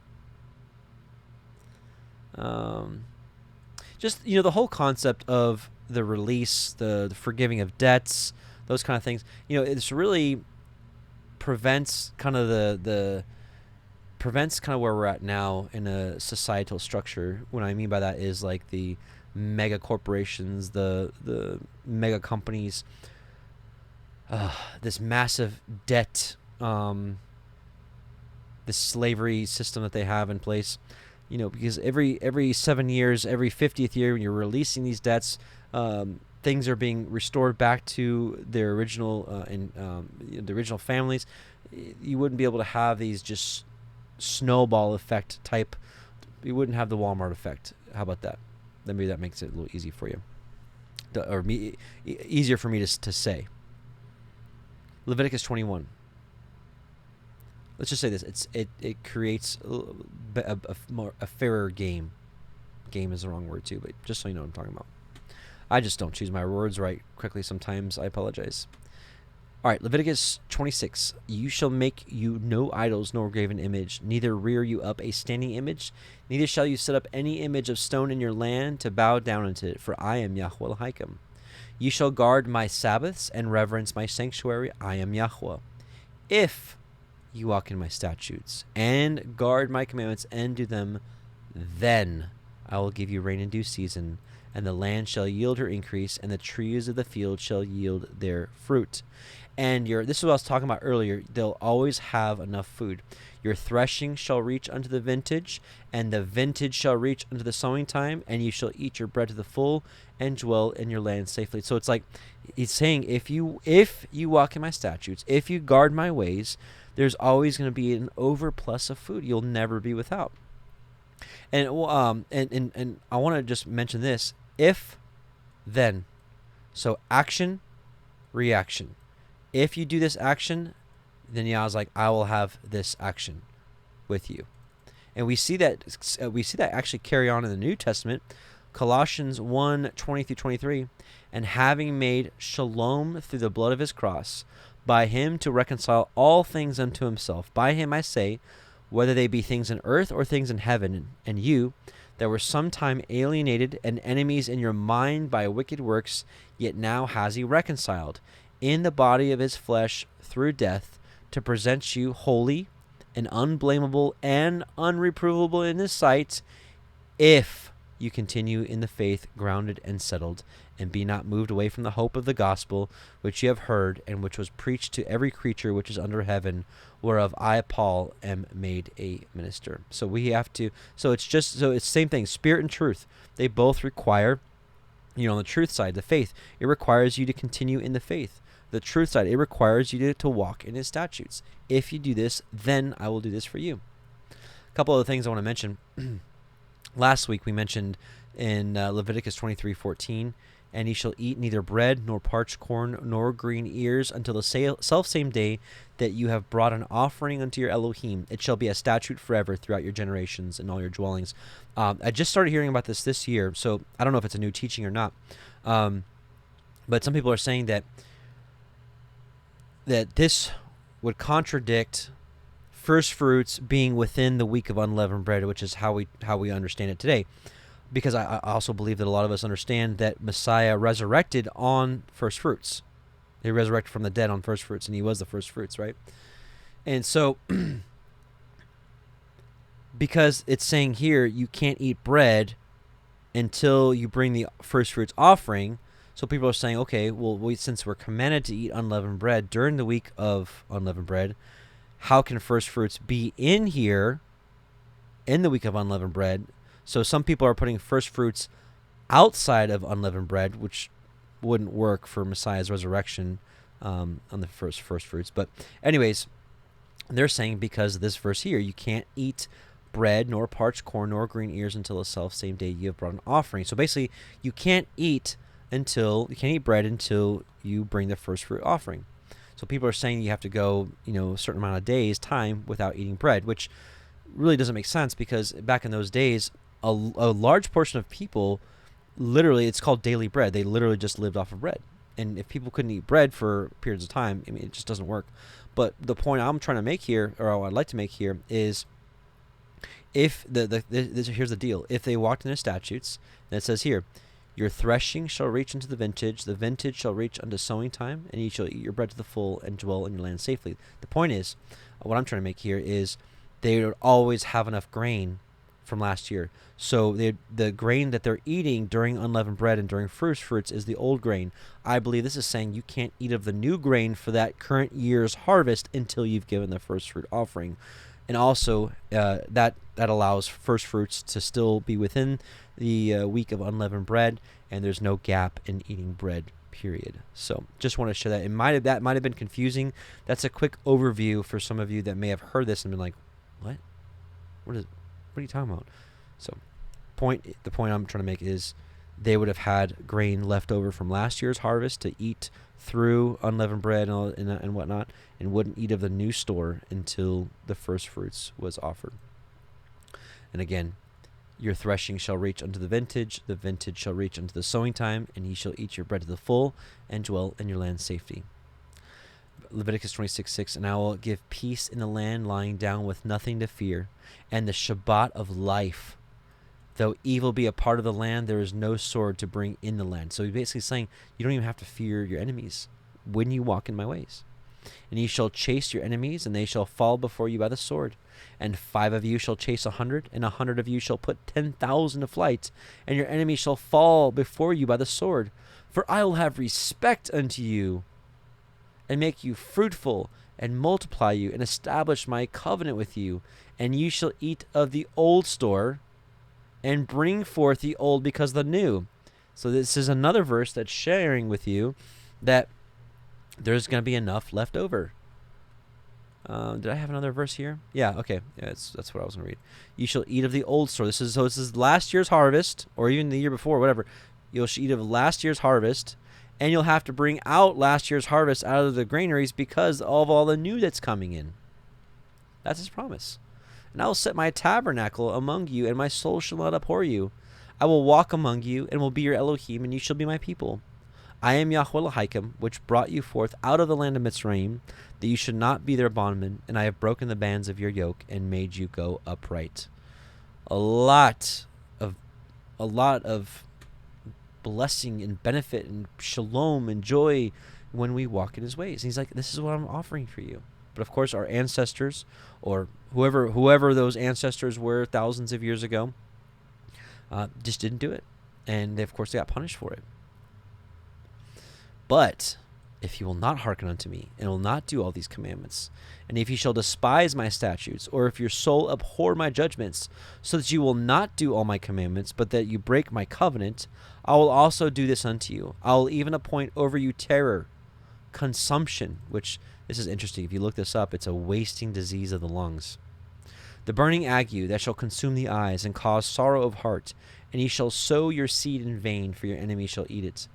Speaker 1: Just, the whole concept of the release, the forgiving of debts, those kind of things. It's really prevents kind of prevents kind of where we're at now in a societal structure. What I mean by that is like the mega corporations, the mega companies, this massive debt, this slavery system that they have in place. Because every 7 years, every 50th year, when you're releasing these debts, things are being restored back to their original the original families. You wouldn't be able to have these just snowball effect type. You wouldn't have the Walmart effect. How about that? Then maybe that makes it a little easy for you, easier for me to say. Leviticus 21. Let's just say this: it creates a fairer game. Game is the wrong word too, but just so you know what I'm talking about. I just don't choose my words right quickly sometimes. I apologize. All right, Leviticus 26. You shall make you no idols nor graven image, neither rear you up a standing image, neither shall you set up any image of stone in your land to bow down unto it, for I am Yahuwah Elohim. You shall guard my Sabbaths and reverence my sanctuary. I am Yahuwah. If you walk in my statutes and guard my commandments and do them, then I will give you rain in due season, and the land shall yield her increase, and the trees of the field shall yield their fruit. And this is what I was talking about earlier. They'll always have enough food. Your threshing shall reach unto the vintage, and the vintage shall reach unto the sowing time, and you shall eat your bread to the full and dwell in your land safely. So it's like he's saying, if you walk in my statutes, if you guard my ways, there's always going to be an overplus of food. You'll never be without. And I want to just mention this: if, then. So action, reaction. If you do this action, then Yahweh's like, I will have this action with you. And we see that actually carry on in the New Testament. Colossians 1:20-23, and having made shalom through the blood of his cross, by him to reconcile all things unto himself. By him I say, whether they be things in earth or things in heaven, and you that were sometime alienated and enemies in your mind by wicked works, yet now has he reconciled in the body of his flesh through death, to present you holy and unblameable and unreprovable in his sight, if you continue in the faith, grounded and settled, and be not moved away from the hope of the gospel, which you have heard, and which was preached to every creature which is under heaven, whereof I, Paul, am made a minister. So we have to, it's the same thing, spirit and truth. They both require, on the truth side, the faith, it requires you to continue in the faith. The truth side, it requires you to walk in his statutes. If you do this, then I will do this for you. A couple other things I want to mention. Last week we mentioned in Leviticus 23:14, and ye shall eat neither bread, nor parched corn, nor green ears, until the selfsame day that you have brought an offering unto your Elohim. It shall be a statute forever throughout your generations and all your dwellings. I just started hearing about this year, so I don't know if it's a new teaching or not. But some people are saying that this would contradict first fruits being within the week of unleavened bread, which is how we understand it today. Because I also believe that a lot of us understand that Messiah resurrected on first fruits. He resurrected from the dead on first fruits, and he was the first fruits, right? And so, because it's saying here you can't eat bread until you bring the first fruits offering, so people are saying, okay, well, since we're commanded to eat unleavened bread during the week of unleavened bread, how can first fruits be in here in the week of unleavened bread? So some people are putting first fruits outside of unleavened bread, which wouldn't work for Messiah's resurrection on the first fruits. But anyways, they're saying because of this verse here, you can't eat bread, nor parched corn, nor green ears until the self-same day you have brought an offering. So basically, you can't eat bread until you bring the first fruit offering. So people are saying you have to go, a certain amount of days, time, without eating bread, which really doesn't make sense, because back in those days, a large portion of people, literally, it's called daily bread. They literally just lived off of bread. And if people couldn't eat bread for periods of time, it just doesn't work. But the point I'm trying to make here, or what I'd like to make here, is If here's the deal. If they walked in his statutes, then it says here, your threshing shall reach unto the vintage shall reach unto sowing time, and ye shall eat your bread to the full and dwell in your land safely. The point is, what I'm trying to make here is they would always have enough grain from last year. So the grain that they're eating during unleavened bread and during first fruits is the old grain. I believe this is saying you can't eat of the new grain for that current year's harvest until you've given the first fruit offering. And also that allows first fruits to still be within the week of unleavened bread, and there's no gap in eating bread, period. So just want to share that. That might have been confusing. That's a quick overview for some of you that may have heard this and been like, what? What are you talking about? So the point I'm trying to make is they would have had grain left over from last year's harvest to eat through unleavened bread and whatnot, and wouldn't eat of the new store until the first fruits was offered. And again, your threshing shall reach unto the vintage shall reach unto the sowing time, and ye shall eat your bread to the full and dwell in your land safety. Leviticus 26:6, and I will give peace in the land, lying down with nothing to fear, and the Shabbat of life. Though evil be a part of the land, there is no sword to bring in the land. So he's basically saying you don't even have to fear your enemies when you walk in my ways. And ye shall chase your enemies, and they shall fall before you by the sword. And 5 of you shall chase 100, and 100 of you shall put 10,000 to flight, and your enemies shall fall before you by the sword. For I will have respect unto you, and make you fruitful, and multiply you, and establish my covenant with you. And you shall eat of the old store, and bring forth the old because the new. So this is another verse that's sharing with you that there's going to be enough left over. Did I have another verse here? Yeah, okay. Yeah, that's what I was going to read. You shall eat of the old store. This is last year's harvest, or even the year before, whatever. You'll eat of last year's harvest, and you'll have to bring out last year's harvest out of the granaries because of all the new that's coming in. That's his promise. And I will set my tabernacle among you, and my soul shall not abhor you. I will walk among you, and will be your Elohim, and you shall be my people. I am Yahuwah Elohim, which brought you forth out of the land of Mitzrayim, that you should not be their bondmen, and I have broken the bands of your yoke, and made you go upright. A lot of blessing and benefit and shalom and joy when we walk in his ways. And he's like, this is what I'm offering for you. But of course, our ancestors, or whoever those ancestors were thousands of years ago, just didn't do it. And they, of course, they got punished for it. But if you will not hearken unto me, and will not do all these commandments, and if you shall despise my statutes, or if your soul abhor my judgments, so that you will not do all my commandments, but that you break my covenant, I will also do this unto you. I will even appoint over you terror, consumption, which, this is interesting. If you look this up, it's a wasting disease of the lungs. The burning ague that shall consume the eyes, and cause sorrow of heart, and ye shall sow your seed in vain, for your enemy shall eat it.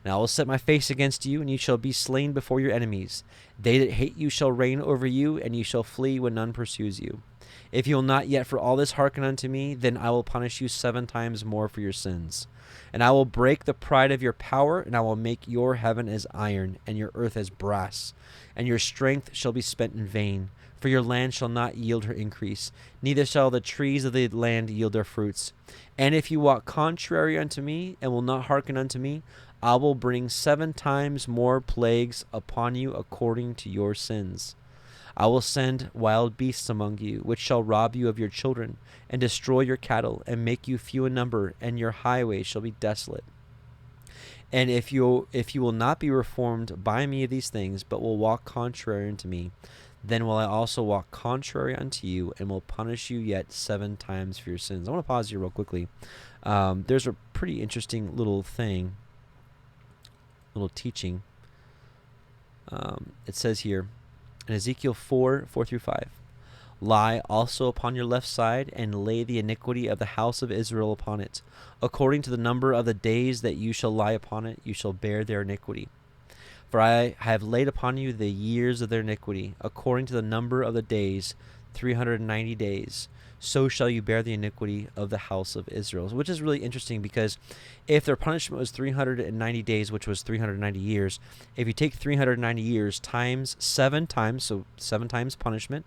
Speaker 1: And I will set my face against you, and you shall be slain before your enemies. They that hate you shall reign over you, and you shall flee when none pursues you. If you will not yet for all this hearken unto me, then I will punish you 7 times more for your sins. And I will break the pride of your power, and I will make your heaven as iron, and your earth as brass. And your strength shall be spent in vain, for your land shall not yield her increase, neither shall the trees of the land yield their fruits. And if you walk contrary unto me, and will not hearken unto me, I will bring 7 times more plagues upon you according to your sins. I will send wild beasts among you, which shall rob you of your children, and destroy your cattle, and make you few in number, and your highways shall be desolate. And if you will not be reformed by me of these things, but will walk contrary unto me, then will I also walk contrary unto you, and will punish you yet 7 times for your sins. I want to pause here real quickly. There's a pretty interesting little thing. Little teaching. It says here in Ezekiel 4:4-5, lie also upon your left side, and lay the iniquity of the house of Israel upon it. According to the number of the days that you shall lie upon it, you shall bear their iniquity. For I have laid upon you the years of their iniquity, according to the number of the days, 390 days. So shall you bear the iniquity of the house of Israel. Which is really interesting, because if their punishment was 390 days, which was 390 years, if you take 390 years times 7 times, so 7 times punishment,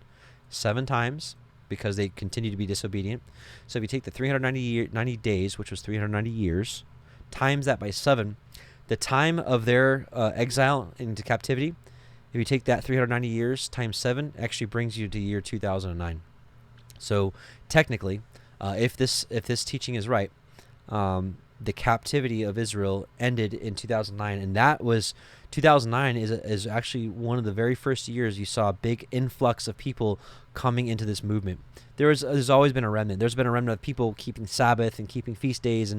Speaker 1: 7 times, because they continue to be disobedient. So if you take the 390 days, which was 390 years, times that by 7, the time of their exile into captivity, if you take that 390 years times 7, actually brings you to year 2009. So technically, if this teaching is right, the captivity of Israel ended in 2009, and that was 2009 is actually one of the very first years you saw a big influx of people coming into this movement. There's always been a remnant. There's been a remnant of people keeping Sabbath and keeping feast days,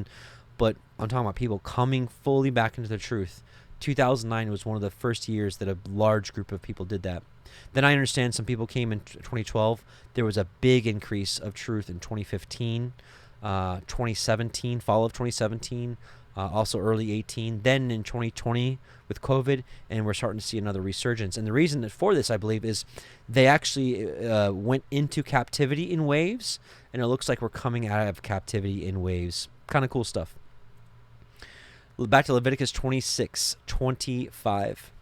Speaker 1: but I'm talking about people coming fully back into the truth. 2009 was one of the first years that a large group of people did that. Then I understand some people came in 2012. There was a big increase of truth in 2015, 2017, fall of 2017, also early 18. Then in 2020 with COVID, and we're starting to see another resurgence. And the reason for this, I believe, is they actually went into captivity in waves, and it looks like we're coming out of captivity in waves. Kind of cool stuff. Back to Leviticus 26:25.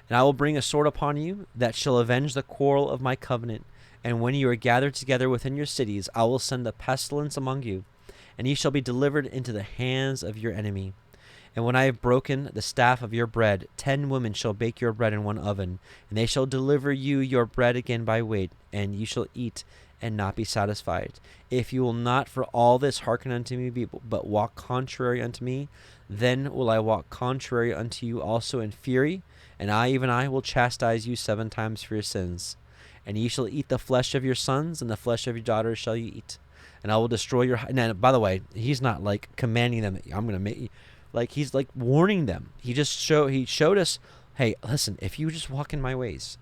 Speaker 1: And I will bring a sword upon you that shall avenge the quarrel of my covenant. And when you are gathered together within your cities, I will send a pestilence among you, and ye shall be delivered into the hands of your enemy. And when I have broken the staff of your bread, 10 women shall bake your bread in one oven, and they shall deliver you your bread again by weight, and ye shall eat and not be satisfied. If you will not for all this hearken unto me, but walk contrary unto me, then will I walk contrary unto you also in fury, and I, even I, will chastise you 7 times for your sins. And ye shall eat the flesh of your sons, and the flesh of your daughters shall you eat. And I will destroy your... Now, by the way, he's not like commanding them, I'm going to make you... Like, he's like warning them. He showed us, hey, listen, if you just walk in my ways,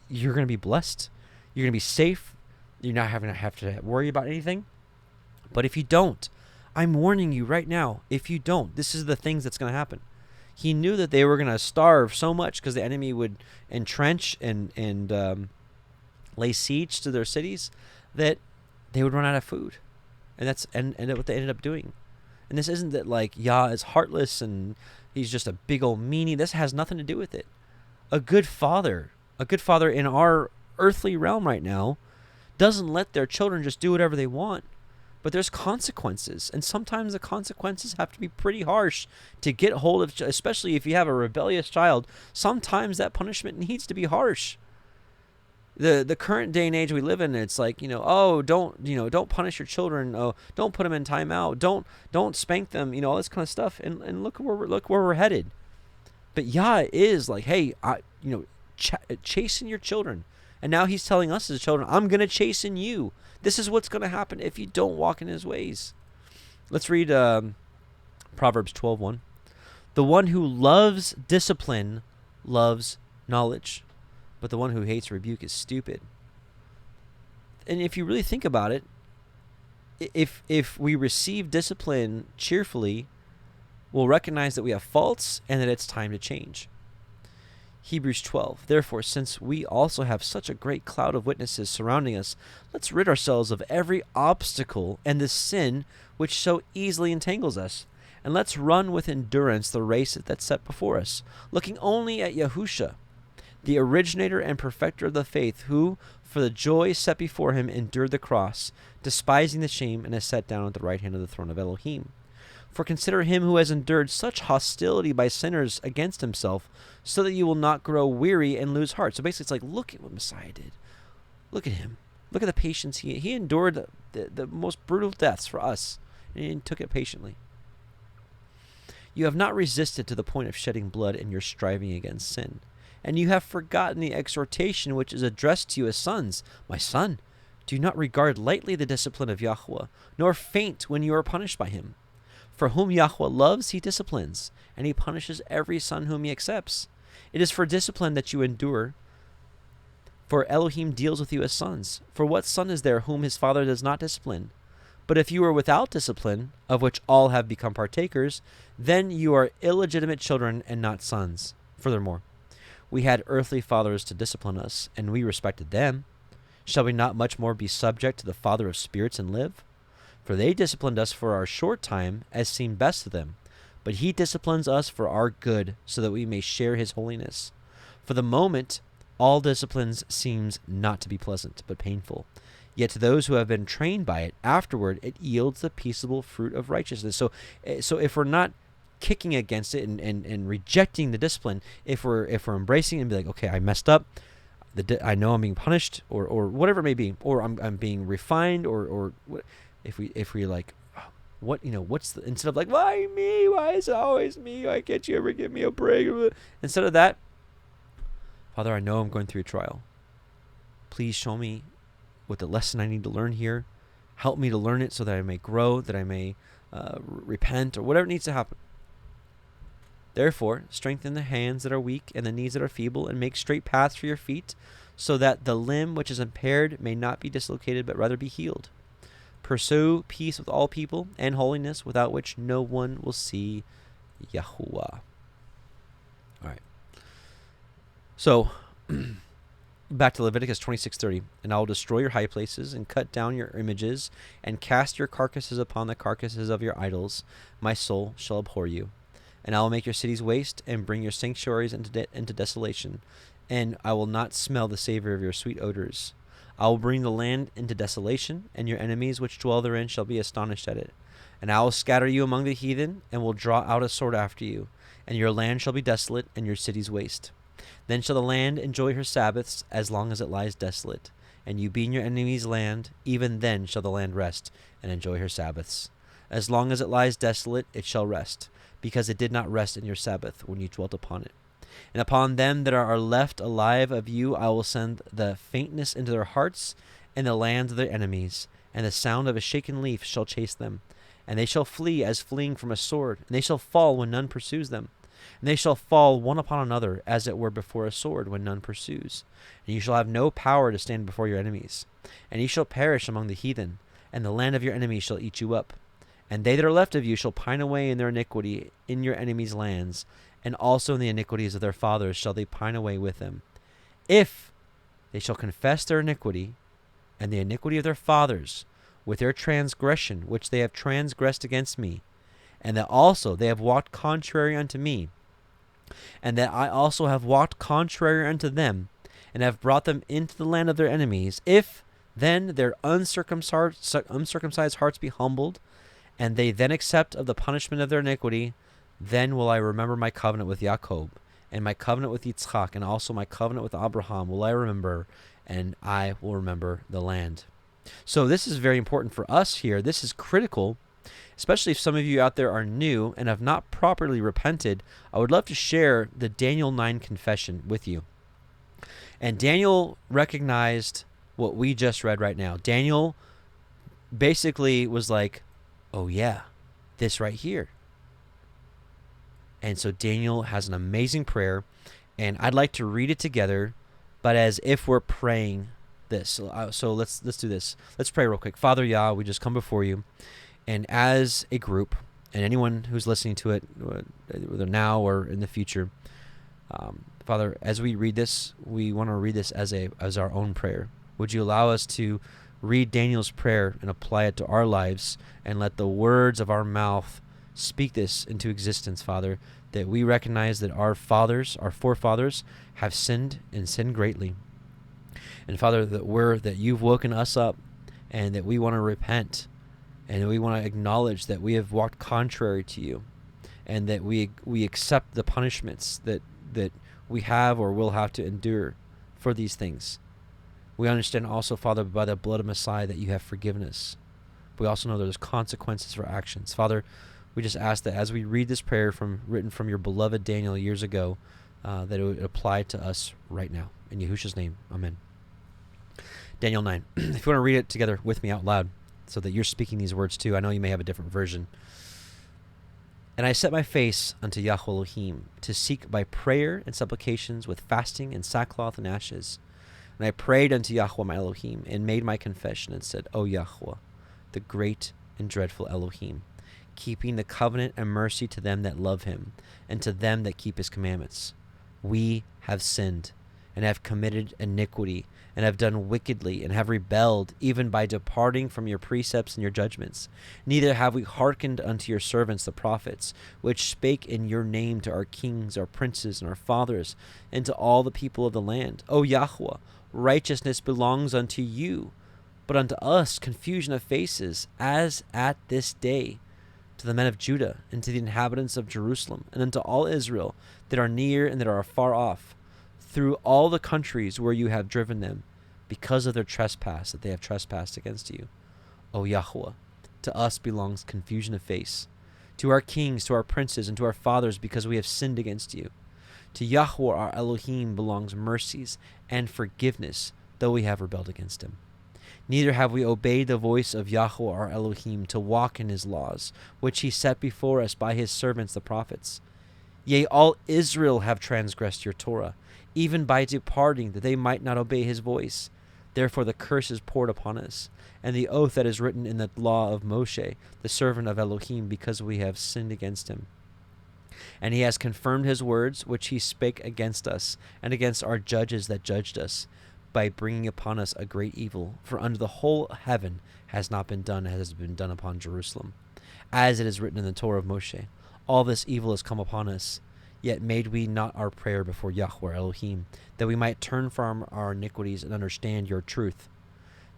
Speaker 1: you're going to be blessed. You're going to be safe. You're not have to worry about anything. But if you don't, I'm warning you right now, if you don't, this is the things that's going to happen. He knew that they were going to starve so much because the enemy would entrench and lay siege to their cities that they would run out of food. And that's what they ended up doing. And this isn't that like Yah is heartless and he's just a big old meanie. This has nothing to do with it. A good father in our earthly realm right now doesn't let their children just do whatever they want. But there's consequences, and sometimes the consequences have to be pretty harsh to get hold of, especially if you have a rebellious child. Sometimes that punishment needs to be harsh. The current day and age we live in, it's like, don't punish your children. Oh, don't put them in timeout. Don't spank them. All this kind of stuff. And look where we're headed. But Yah is like, hey, chasing your children. And now he's telling us as children, I'm going to chasten you. This is what's going to happen if you don't walk in his ways. Let's read Proverbs 12:1. The one who loves discipline loves knowledge, but the one who hates rebuke is stupid. And if you really think about it, if we receive discipline cheerfully, we'll recognize that we have faults and that it's time to change. Hebrews 12. Therefore, since we also have such a great cloud of witnesses surrounding us, let's rid ourselves of every obstacle and the sin which so easily entangles us. And let's run with endurance the race that's set before us, looking only at Yahusha, the originator and perfecter of the faith, who, for the joy set before him, endured the cross, despising the shame, and is set down at the right hand of the throne of Elohim. For consider him who has endured such hostility by sinners against himself, so that you will not grow weary and lose heart. So basically it's like, look at what Messiah did. Look at him. Look at the patience he endured the most brutal deaths for us, and he took it patiently. You have not resisted to the point of shedding blood in your striving against sin, and you have forgotten the exhortation which is addressed to you as sons. My son, do not regard lightly the discipline of Yahuwah, nor faint when you are punished by him. For whom Yahuwah loves, he disciplines, and he punishes every son whom he accepts. It is for discipline that you endure, for Elohim deals with you as sons. For what son is there whom his father does not discipline? But if you are without discipline, of which all have become partakers, then you are illegitimate children and not sons. Furthermore, we had earthly fathers to discipline us, and we respected them. Shall we not much more be subject to the Father of spirits and live? For they disciplined us for our short time, as seemed best to them. But he disciplines us for our good, so that we may share his holiness. For the moment, All disciplines seems not to be pleasant, but painful. Yet to those who have been trained by it, afterward it yields the peaceable fruit of righteousness. So if we're not kicking against it and rejecting the discipline, if we're embracing it and be like, okay, I messed up, I know I'm being punished, or whatever it may be, or I'm being refined, or if we like, what's the, instead of like, why me? Why is it always me? Why can't you ever give me a break? Instead of that, Father, I know I'm going through a trial. Please show me what the lesson I need to learn here. Help me to learn it so that I may grow, that I may repent, or whatever needs to happen. Therefore, strengthen the hands that are weak and the knees that are feeble, and make straight paths for your feet, so that the limb which is impaired may not be dislocated, but rather be healed. Pursue peace with all people and holiness, without which no one will see Yahuwah. All right. So, back to Leviticus 26:30. And I will destroy your high places, and cut down your images, and cast your carcasses upon the carcasses of your idols. My soul shall abhor you. And I will make your cities waste, and bring your sanctuaries into desolation. And I will not smell the savor of your sweet odors. I will bring the land into desolation, and your enemies which dwell therein shall be astonished at it. And I will scatter you among the heathen, and will draw out a sword after you. And your land shall be desolate, and your cities waste. Then shall the land enjoy her Sabbaths, as long as it lies desolate. And you be in your enemy's land, even then shall the land rest, and enjoy her Sabbaths. As long as it lies desolate, it shall rest, because it did not rest in your Sabbath when you dwelt upon it. And upon them that are left alive of you I will send the faintness into their hearts, and the lands of their enemies, and the sound of a shaken leaf shall chase them. And they shall flee as fleeing from a sword, and they shall fall when none pursues them. And they shall fall one upon another, as it were before a sword when none pursues. And you shall have no power to stand before your enemies. And ye shall perish among the heathen, and the land of your enemies shall eat you up. And they that are left of you shall pine away in their iniquity in your enemies' lands, and also in the iniquities of their fathers shall they pine away with them. If they shall confess their iniquity, and the iniquity of their fathers, with their transgression which they have transgressed against me, and that also they have walked contrary unto me, and that I also have walked contrary unto them, and have brought them into the land of their enemies, if then their uncircumcised hearts be humbled, and they then accept of the punishment of their iniquity, then will I remember my covenant with Jacob, and my covenant with Yitzchak, and also my covenant with Abraham will I remember, and I will remember the land. So this is very important for us here. This is critical, especially if some of you out there are new and have not properly repented. I would love to share the Daniel 9 confession with you. And Daniel recognized what we just read right now. Daniel basically was like, oh yeah, this right here. And so Daniel has an amazing prayer, and I'd like to read it together, but as if we're praying this. So let's do this. Let's pray real quick. Father Yah, we just come before you, and as a group, and anyone who's listening to it, whether now or in the future, Father, as we read this, we want to read this as our own prayer. Would you allow us to read Daniel's prayer and apply it to our lives, and let the words of our mouth speak this into existence, Father, that we recognize that our forefathers have sinned and sinned greatly. And Father, that you've woken us up, and that we want to repent, and we want to acknowledge that we have walked contrary to you, and that we accept the punishments that we have or will have to endure for these things. We understand also, Father, by the blood of Messiah, that you have forgiven us. We also know there's consequences for actions. Father, we just ask that as we read this prayer written from your beloved Daniel years ago, that it would apply to us right now. In Yahushua's name, amen. Daniel 9. If you want to read it together with me out loud, so that you're speaking these words too. I know you may have a different version. And I set my face unto Yahuwah Elohim, to seek by prayer and supplications with fasting and sackcloth and ashes. And I prayed unto Yahuwah my Elohim, and made my confession, and said, O Yahuwah, the great and dreadful Elohim, keeping the covenant and mercy to them that love him, and to them that keep his commandments. We have sinned, and have committed iniquity, and have done wickedly, and have rebelled, even by departing from your precepts and your judgments. Neither have we hearkened unto your servants the prophets, which spake in your name to our kings, our princes, and our fathers, and to all the people of the land. O Yahuwah, righteousness belongs unto you, but unto us confusion of faces, as at this day, to the men of Judah, and to the inhabitants of Jerusalem, and unto all Israel that are near and that are far off, through all the countries where you have driven them, because of their trespass that they have trespassed against you. O Yahuwah, to us belongs confusion of face, to our kings, to our princes, and to our fathers, because we have sinned against you. To Yahuwah our Elohim belongs mercies and forgiveness, though we have rebelled against him. Neither have we obeyed the voice of Yahuwah our Elohim to walk in his laws, which he set before us by his servants the prophets. Yea, all Israel have transgressed your Torah, even by departing, that they might not obey his voice. Therefore the curse is poured upon us, and the oath that is written in the law of Moshe, the servant of Elohim, because we have sinned against him. And he has confirmed his words, which he spake against us, and against our judges that judged us, by bringing upon us a great evil. For under the whole heaven has not been done as has been done upon Jerusalem. As it is written in the Torah of Moshe, all this evil has come upon us. Yet made we not our prayer before Yahuwah Elohim, that we might turn from our iniquities and understand your truth.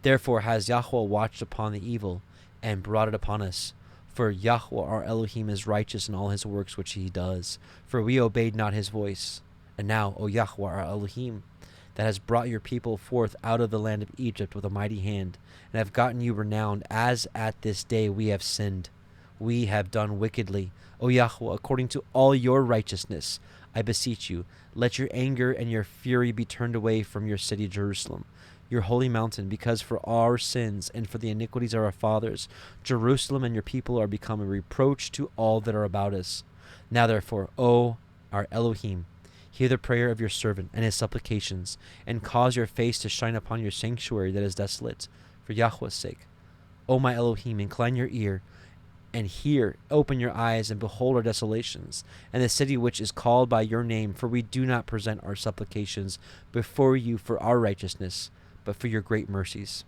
Speaker 1: Therefore has Yahuwah watched upon the evil, and brought it upon us. For Yahuwah our Elohim is righteous in all his works which he does, for we obeyed not his voice. And now, O Yahuwah our Elohim, that has brought your people forth out of the land of Egypt with a mighty hand, and have gotten you renowned, as at this day we have sinned. We have done wickedly. O Yahuwah, according to all your righteousness, I beseech you, let your anger and your fury be turned away from your city Jerusalem, your holy mountain, because for our sins and for the iniquities of our fathers, Jerusalem and your people are become a reproach to all that are about us. Now therefore, O our Elohim, hear the prayer of your servant and his supplications, and cause your face to shine upon your sanctuary that is desolate, for Yahuwah's sake. O my Elohim, incline your ear, and hear, open your eyes, and behold our desolations, and the city which is called by your name, for we do not present our supplications before you for our righteousness, but for your great mercies.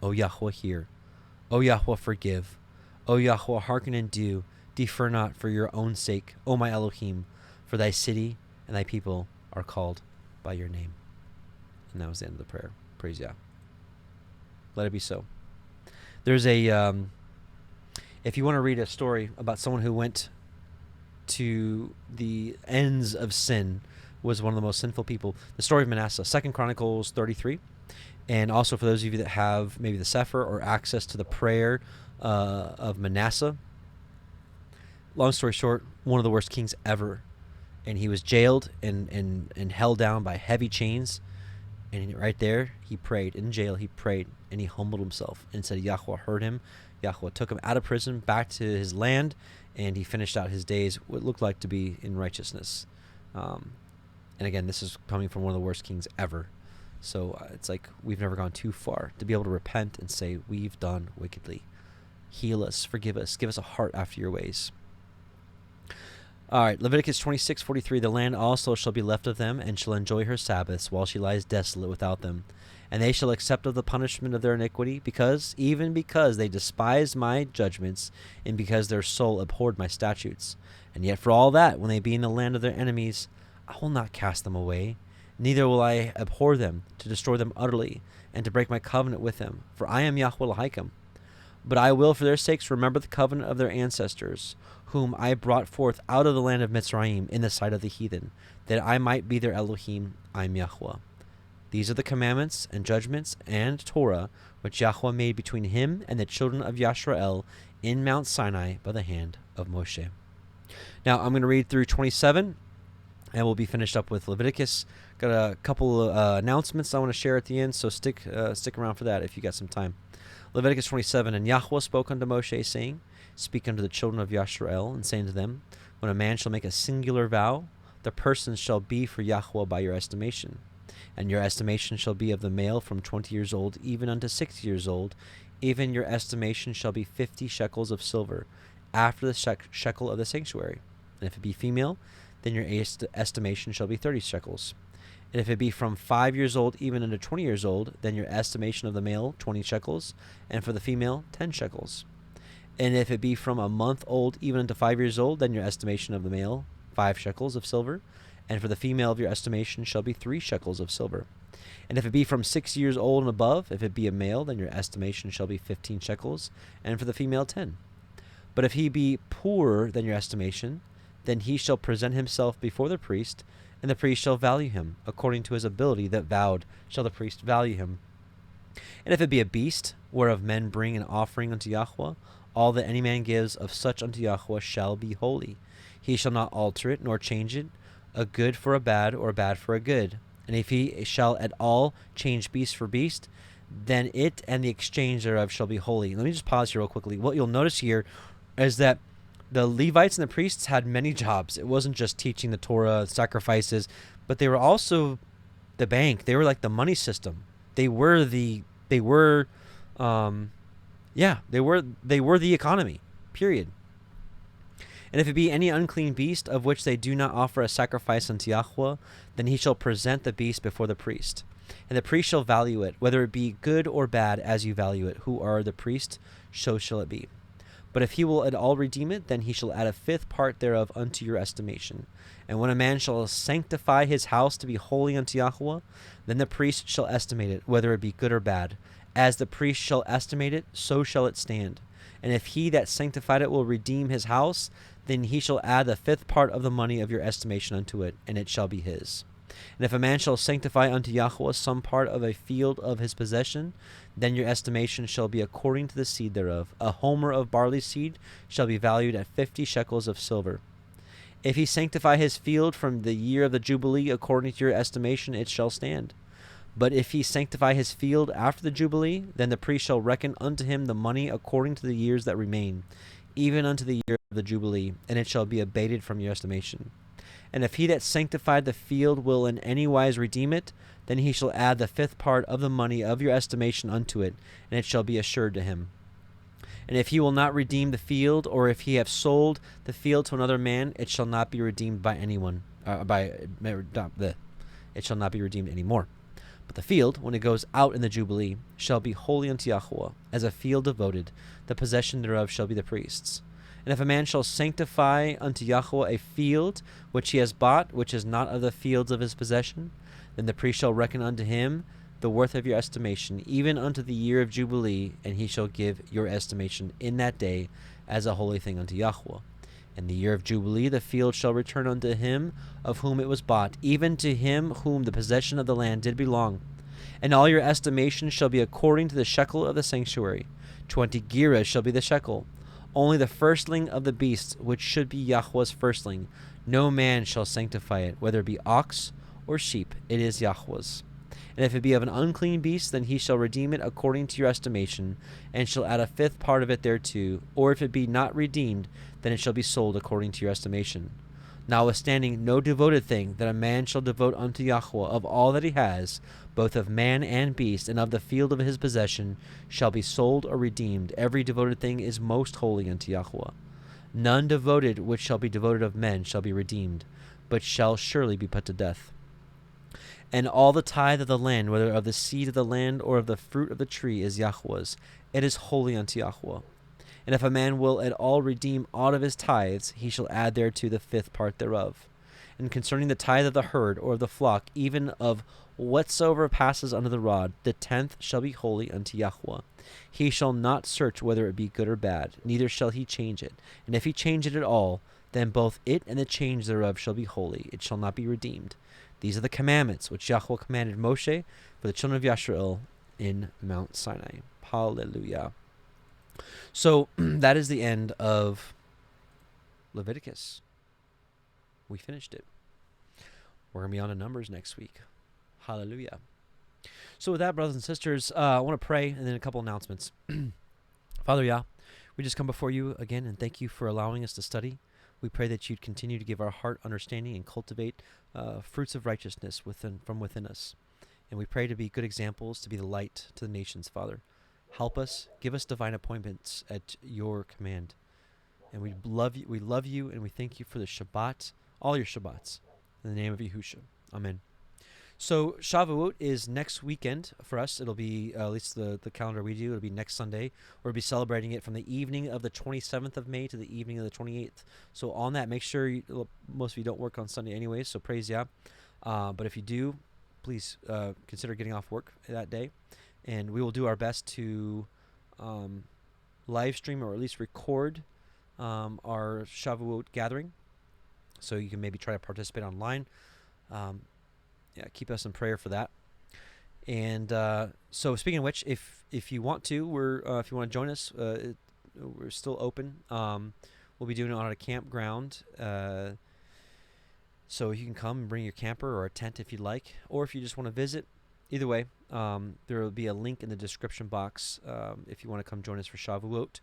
Speaker 1: O Yahuwah, hear. O Yahuwah, forgive. O Yahuwah, hearken and do. Defer not for your own sake, O my Elohim, for thy city and thy people are called by your name. And that was the end of the prayer. Praise Yah. Let it be so. There's a... if you want to read a story about someone who went to the ends of sin, was one of the most sinful people, the story of Manasseh, 2 Chronicles 33. And also for those of you that have maybe the Sefer or access to the prayer of Manasseh, long story short, one of the worst kings ever. And he was jailed and held down by heavy chains. And right there, he prayed. In jail, he prayed, and he humbled himself and said Yahuwah heard him. Yahuwah took him out of prison, back to his land, and he finished out his days what looked like to be in righteousness. And again, this is coming from one of the worst kings ever. So it's like we've never gone too far to be able to repent and say, we've done wickedly. Heal us, forgive us, give us a heart after your ways. All right, Leviticus 26:43, the land also shall be left of them, and shall enjoy her Sabbaths, while she lies desolate without them. And they shall accept of the punishment of their iniquity, even because they despised my judgments, and because their soul abhorred my statutes. And yet for all that, when they be in the land of their enemies, I will not cast them away, neither will I abhor them, to destroy them utterly, and to break my covenant with them. For I am Yahuwah L'Haikim. But I will for their sakes remember the covenant of their ancestors, whom I brought forth out of the land of Mitzrayim in the sight of the heathen, that I might be their Elohim. I am Yahuwah. These are the commandments and judgments and Torah which Yahuwah made between him and the children of Yisrael in Mount Sinai by the hand of Moshe. Now I'm going to read through 27, and we'll be finished up with Leviticus. Got a couple of announcements I want to share at the end, so stick around for that if you got some time. Leviticus 27, and Yahuwah spoke unto Moshe, saying, Speak unto the children of Yisrael, and saying to them, When a man shall make a singular vow, the person shall be for Yahuwah by your estimation. And your estimation shall be of the male from 20 years old even unto 60 years old. Even your estimation shall be 50 shekels of silver, after the shekel of the sanctuary. And if it be female, then your estimation shall be 30 shekels. And if it be from 5 years old even unto 20 years old, then your estimation of the male 20 shekels, and for the female 10 shekels. And if it be from a month old even unto 5 years old, then your estimation of the male 5 shekels of silver, and for the female of your estimation shall be 3 shekels of silver. And if it be from 6 years old and above, if it be a male, then your estimation shall be 15 shekels, and for the female 10. But if he be poorer than your estimation, then he shall present himself before the priest, and the priest shall value him. According to his ability that vowed shall the priest value him. And if it be a beast, whereof men bring an offering unto Yahuwah, all that any man gives of such unto Yahuwah shall be holy. He shall not alter it, nor change it, a good for a bad, or a bad for a good. And if he shall at all change beast for beast, then it and the exchange thereof shall be holy. Let me just pause here real quickly. What you'll notice here is that the Levites and the priests had many jobs. It wasn't just teaching the Torah, sacrifices, but they were also the bank. They were like the money system. They were the economy, period. And if it be any unclean beast of which they do not offer a sacrifice unto Yahuwah, then he shall present the beast before the priest. And the priest shall value it, whether it be good or bad, as you value it. Who are the priest, so shall it be. But if he will at all redeem it, then he shall add a fifth part thereof unto your estimation. And when a man shall sanctify his house to be holy unto Yahuwah, then the priest shall estimate it, whether it be good or bad. As the priest shall estimate it, so shall it stand. And if he that sanctified it will redeem his house, then he shall add the fifth part of the money of your estimation unto it, and it shall be his. And if a man shall sanctify unto Yahuwah some part of a field of his possession, then your estimation shall be according to the seed thereof. A homer of barley seed shall be valued at 50 shekels of silver. If he sanctify his field from the year of the Jubilee, according to your estimation, it shall stand. But if he sanctify his field after the Jubilee, then the priest shall reckon unto him the money according to the years that remain, even unto the year of the Jubilee, and it shall be abated from your estimation. And if he that sanctified the field will in any wise redeem it, then he shall add the fifth part of the money of your estimation unto it, and it shall be assured to him. And if he will not redeem the field, or if he have sold the field to another man, it shall not be redeemed by anyone. It shall not be redeemed any more. But the field, when it goes out in the Jubilee, shall be holy unto Yahuwah, as a field devoted. The possession thereof shall be the priest's. And if a man shall sanctify unto Yahuwah a field which he has bought, which is not of the fields of his possession, then the priest shall reckon unto him the worth of your estimation, even unto the year of Jubilee, and he shall give your estimation in that day as a holy thing unto Yahuwah. In the year of Jubilee the field shall return unto him of whom it was bought, even to him whom the possession of the land did belong. And all your estimation shall be according to the shekel of the sanctuary. 20 gerahs shall be the shekel. Only the firstling of the beasts, which should be Yahuwah's firstling, no man shall sanctify it, whether it be ox or sheep, it is Yahuwah's. And if it be of an unclean beast, then he shall redeem it according to your estimation, and shall add a fifth part of it thereto. Or if it be not redeemed, then it shall be sold according to your estimation. Notwithstanding, no devoted thing that a man shall devote unto Yahuwah of all that he has, both of man and beast, and of the field of his possession, shall be sold or redeemed. Every devoted thing is most holy unto Yahuwah. None devoted which shall be devoted of men shall be redeemed, but shall surely be put to death. And all the tithe of the land, whether of the seed of the land or of the fruit of the tree, is Yahuwah's. It is holy unto Yahuwah. And if a man will at all redeem aught of his tithes, he shall add thereto the fifth part thereof. And concerning the tithe of the herd or of the flock, even of whatsoever passes under the rod, the 10th shall be holy unto Yahuwah. He shall not search whether it be good or bad, neither shall he change it. And if he change it at all, then both it and the change thereof shall be holy. It shall not be redeemed. These are the commandments which Yahuwah commanded Moshe for the children of Yisrael in Mount Sinai. Hallelujah. So that is the end of Leviticus. We finished it. We're going to be on to Numbers next week. Hallelujah. So with that, brothers and sisters, I want to pray and then a couple announcements. Father Yah, we just come before you again and thank you for allowing us to study. We pray that you'd continue to give our heart understanding and cultivate fruits of righteousness from within us. And we pray to be good examples, to be the light to the nations, Father. Help us, give us divine appointments at your command. And we love you, and we thank you for the Shabbat, all your Shabbats. In the name of Yahushua. Amen. So Shavuot is next weekend for us. It'll be, at least the calendar we do, it'll be next Sunday. We'll be celebrating it from the evening of the 27th of May to the evening of the 28th. So on that, make sure most of you don't work on Sunday anyways, so praise Yah. But if you do, please consider getting off work that day. And we will do our best to live stream or at least record our Shavuot gathering. So you can maybe try to participate online. Keep us in prayer for that. And so speaking of which, if you want to, if you want to join us, we're still open. We'll be doing it on a campground. So you can come and bring your camper or a tent if you'd like, or if you just want to visit. Either way, there will be a link in the description box if you want to come join us for Shavuot.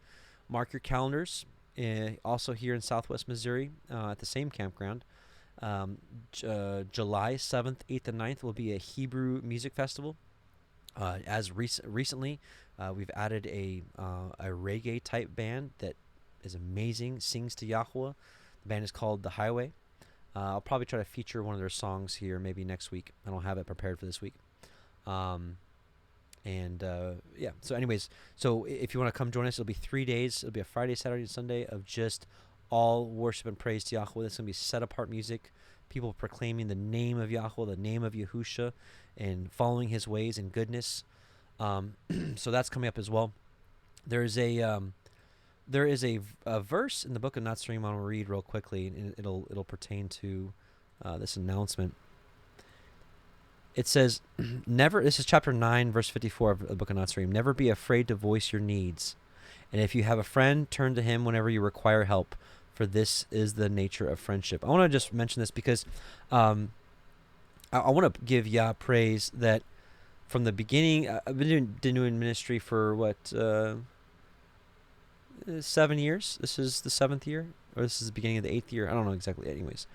Speaker 1: Mark your calendars. Also here in Southwest Missouri at the same campground. July 7th, 8th, and 9th will be a Hebrew music festival. Recently, we've added a reggae type band that is amazing, sings to Yahuwah. The band is called The Highway. I'll probably try to feature one of their songs here maybe next week. I don't have it prepared for this week. So anyways, so if you want to come join us, it'll be 3 days. It'll be a Friday, Saturday, and Sunday of just all worship and praise to Yahuwah. This is going to be set apart music, people proclaiming the name of Yahuwah, the name of Yahusha, and following his ways and goodness. So that's coming up as well. There is a verse in the book of Nazarene I want to read real quickly, and it'll pertain to this announcement. It says, "Never." This is chapter 9, verse 54 of the book of Nazarene. "Never be afraid to voice your needs, and if you have a friend, turn to him whenever you require help. For this is the nature of friendship." I want to just mention this because I want to give Yah praise that from the beginning. I've been doing ministry for 7 years. This is the 7th year, or this is the beginning of the 8th year. I don't know exactly. Anyways,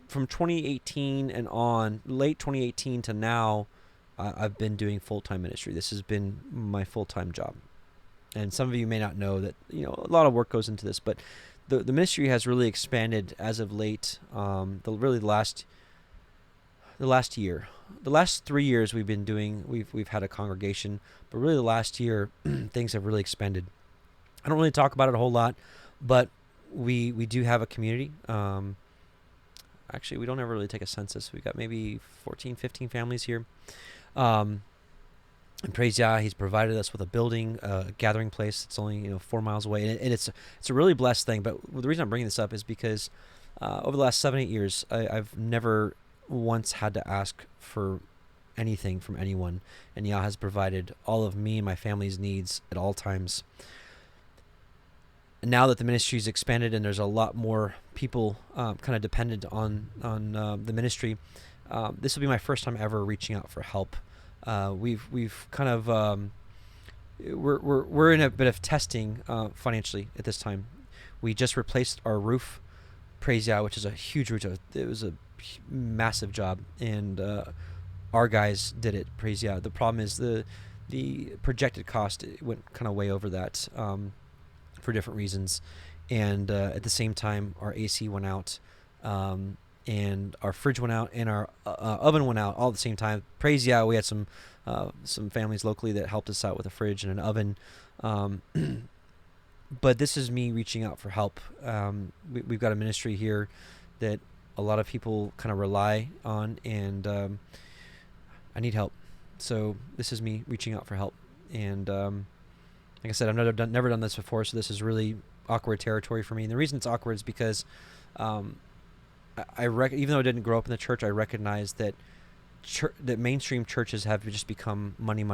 Speaker 1: from 2018 and on, late 2018 to now, I've been doing full-time ministry. This has been my full-time job. And some of you may not know that, a lot of work goes into this, but the ministry has really expanded as of late. The last year, the last 3 years we've had a congregation, but really the last year things have really expanded. I don't really talk about it a whole lot, but we do have a community. Actually, we don't ever really take a census. We've got maybe 14, 15 families here. And praise Yah, he's provided us with a building, a gathering place. It's only 4 miles away, and it's a really blessed thing. But the reason I'm bringing this up is because over the last 7-8 years, I've never once had to ask for anything from anyone, and Yah has provided all of me and my family's needs at all times. And now that the ministry's expanded and there's a lot more people kind of dependent on the ministry, this will be my first time ever reaching out for help. We've kind of we're in a bit of testing financially at this time. We just replaced our roof, praise Yah, which is a huge roof. It was a massive job, and our guys did it, praise Yah. The problem is the projected cost went kind of way over that for different reasons, and at the same time our AC went out, and our fridge went out, and our oven went out all at the same time. Praise Yah, we had some families locally that helped us out with a fridge and an oven. But this is me reaching out for help. We've got a ministry here that a lot of people kind of rely on, and I need help. So this is me reaching out for help. And like I said, I've never done this before, so this is really awkward territory for me. And the reason it's awkward is because even though I didn't grow up in the church, I recognize that that mainstream churches have just become money.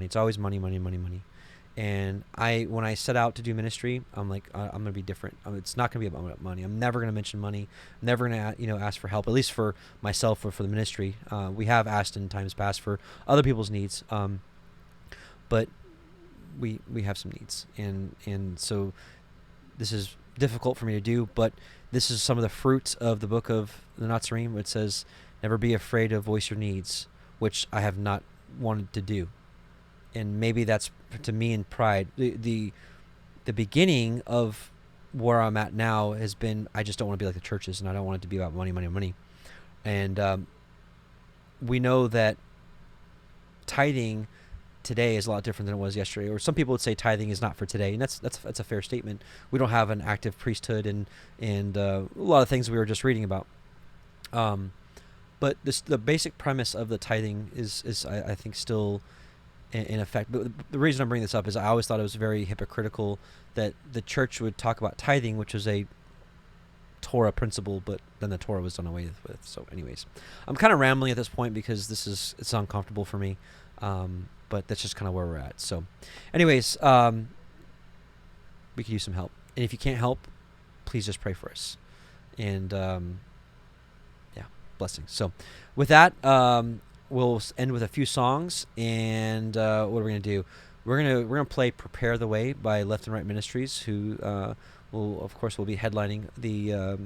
Speaker 1: It's always money. And when I set out to do ministry, I'm like, I'm going to be different. It's not going to be about money. I'm never going to mention money. I'm never going to ask for help, at least for myself or for the ministry. We have asked in times past for other people's needs, but we have some needs, and so this is difficult for me to do. But this is some of the fruits of the book of the Nazarene, which says, "Never be afraid to voice your needs," which I have not wanted to do. And maybe that's to me in pride. The beginning of where I'm at now has been, I just don't want to be like the churches, and I don't want it to be about money. And we know that tithing today is a lot different than it was yesterday. Or some people would say tithing is not for today, and that's a fair statement. We don't have an active priesthood and a lot of things we were just reading about. But the basic premise of the tithing is I think still in effect. But the reason I'm bringing this up is I always thought it was very hypocritical that the church would talk about tithing, which was a Torah principle, but then the Torah was done away with. So anyways, I'm kind of rambling at this point because it's uncomfortable for me. But that's just kind of where we're at. So anyways, we could use some help. And if you can't help, please just pray for us. And blessings. So with that, we'll end with a few songs. And what are we going to do? We're gonna play "Prepare the Way" by Left and Right Ministries, who will be headlining the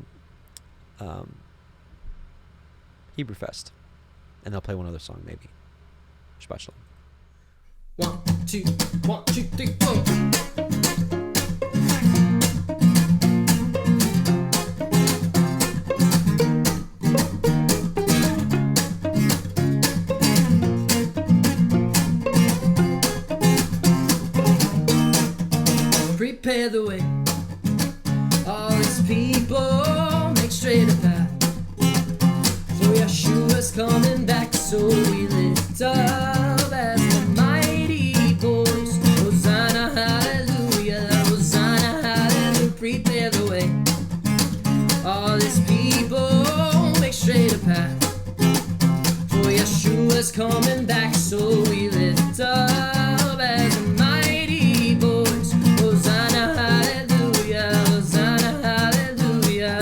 Speaker 1: Hebrew Fest, and they'll play one other song maybe. Shabbat shalom.
Speaker 2: 1, 2, 1, 2, 3, 4. Prepare the way, all His people, make straight a path. For Yeshua's coming back, so we lift up as the mighty voice. Hosanna, hallelujah, Hosanna, hallelujah. Prepare the way, all His people, make straight a path. For Yeshua's coming back, so we lift up as the mighty voice. Hosanna, hallelujah, Hosanna, hallelujah.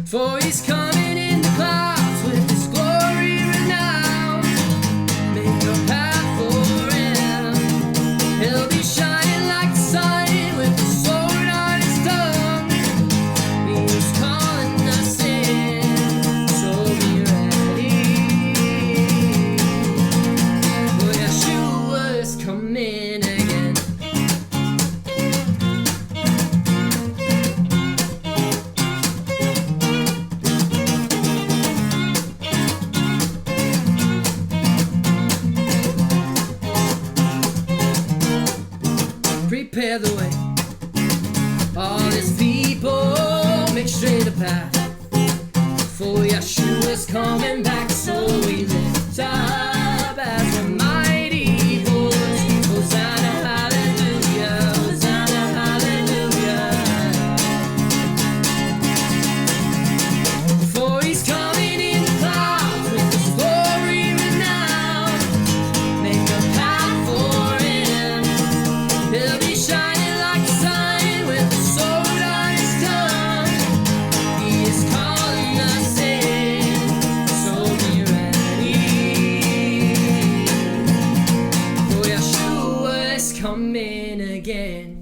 Speaker 2: For He's coming in the clouds with His glory renowned. Make a path for Him. He'll be shining like the sun with the sword on His tongue. He's calling us in, so be ready. For Yeshua is coming again. Prepare the way, all His people, make straight a path. For Yeshua's coming back, so we lift up as a mighty voice. Hosanna, hallelujah, Hosanna, hallelujah. For He's coming in the clouds with His glory renowned. Make a path for Him. He'll be shining like the sun with the sword on His tongue. He is calling us in, so be ready. For Yeshua is coming again.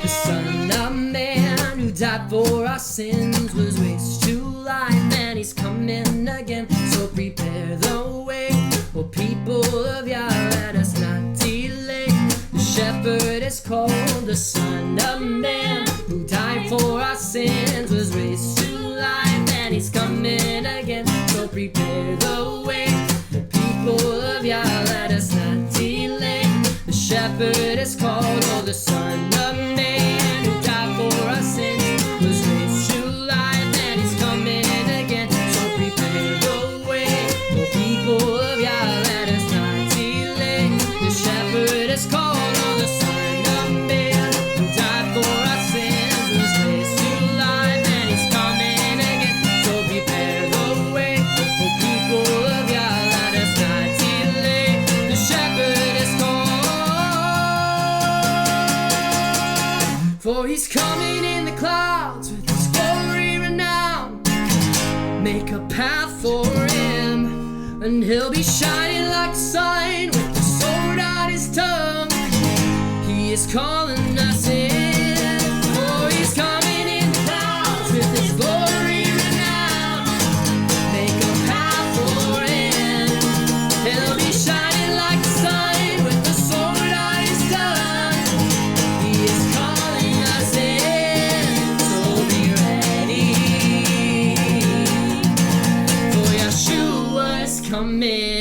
Speaker 2: The Son of Man who died for our sins was raised to life, and He's coming again. So prepare the way, O people of Yah, let us not delay. The shepherd is called the Son of Man who died for our sins, was raised to life, and He's coming again. So prepare the way, O people of Yah, let us not delay. The shepherd is called, oh, the Son of Man who died for our sins, was raised to life, and He's coming again. So prepare the way, oh, people of Yah, let us not delay. The shepherd is called, oh, the Son of Man who died for our sins, was raised to life, and He's coming again. So prepare the way, oh, people of Yah, let us not delay. The shepherd is called. For He's coming in the clouds with His glory renowned. Make a path for Him, and He'll be shining like the sun with the sword on His tongue. He is calling us in. For He's coming in the clouds coming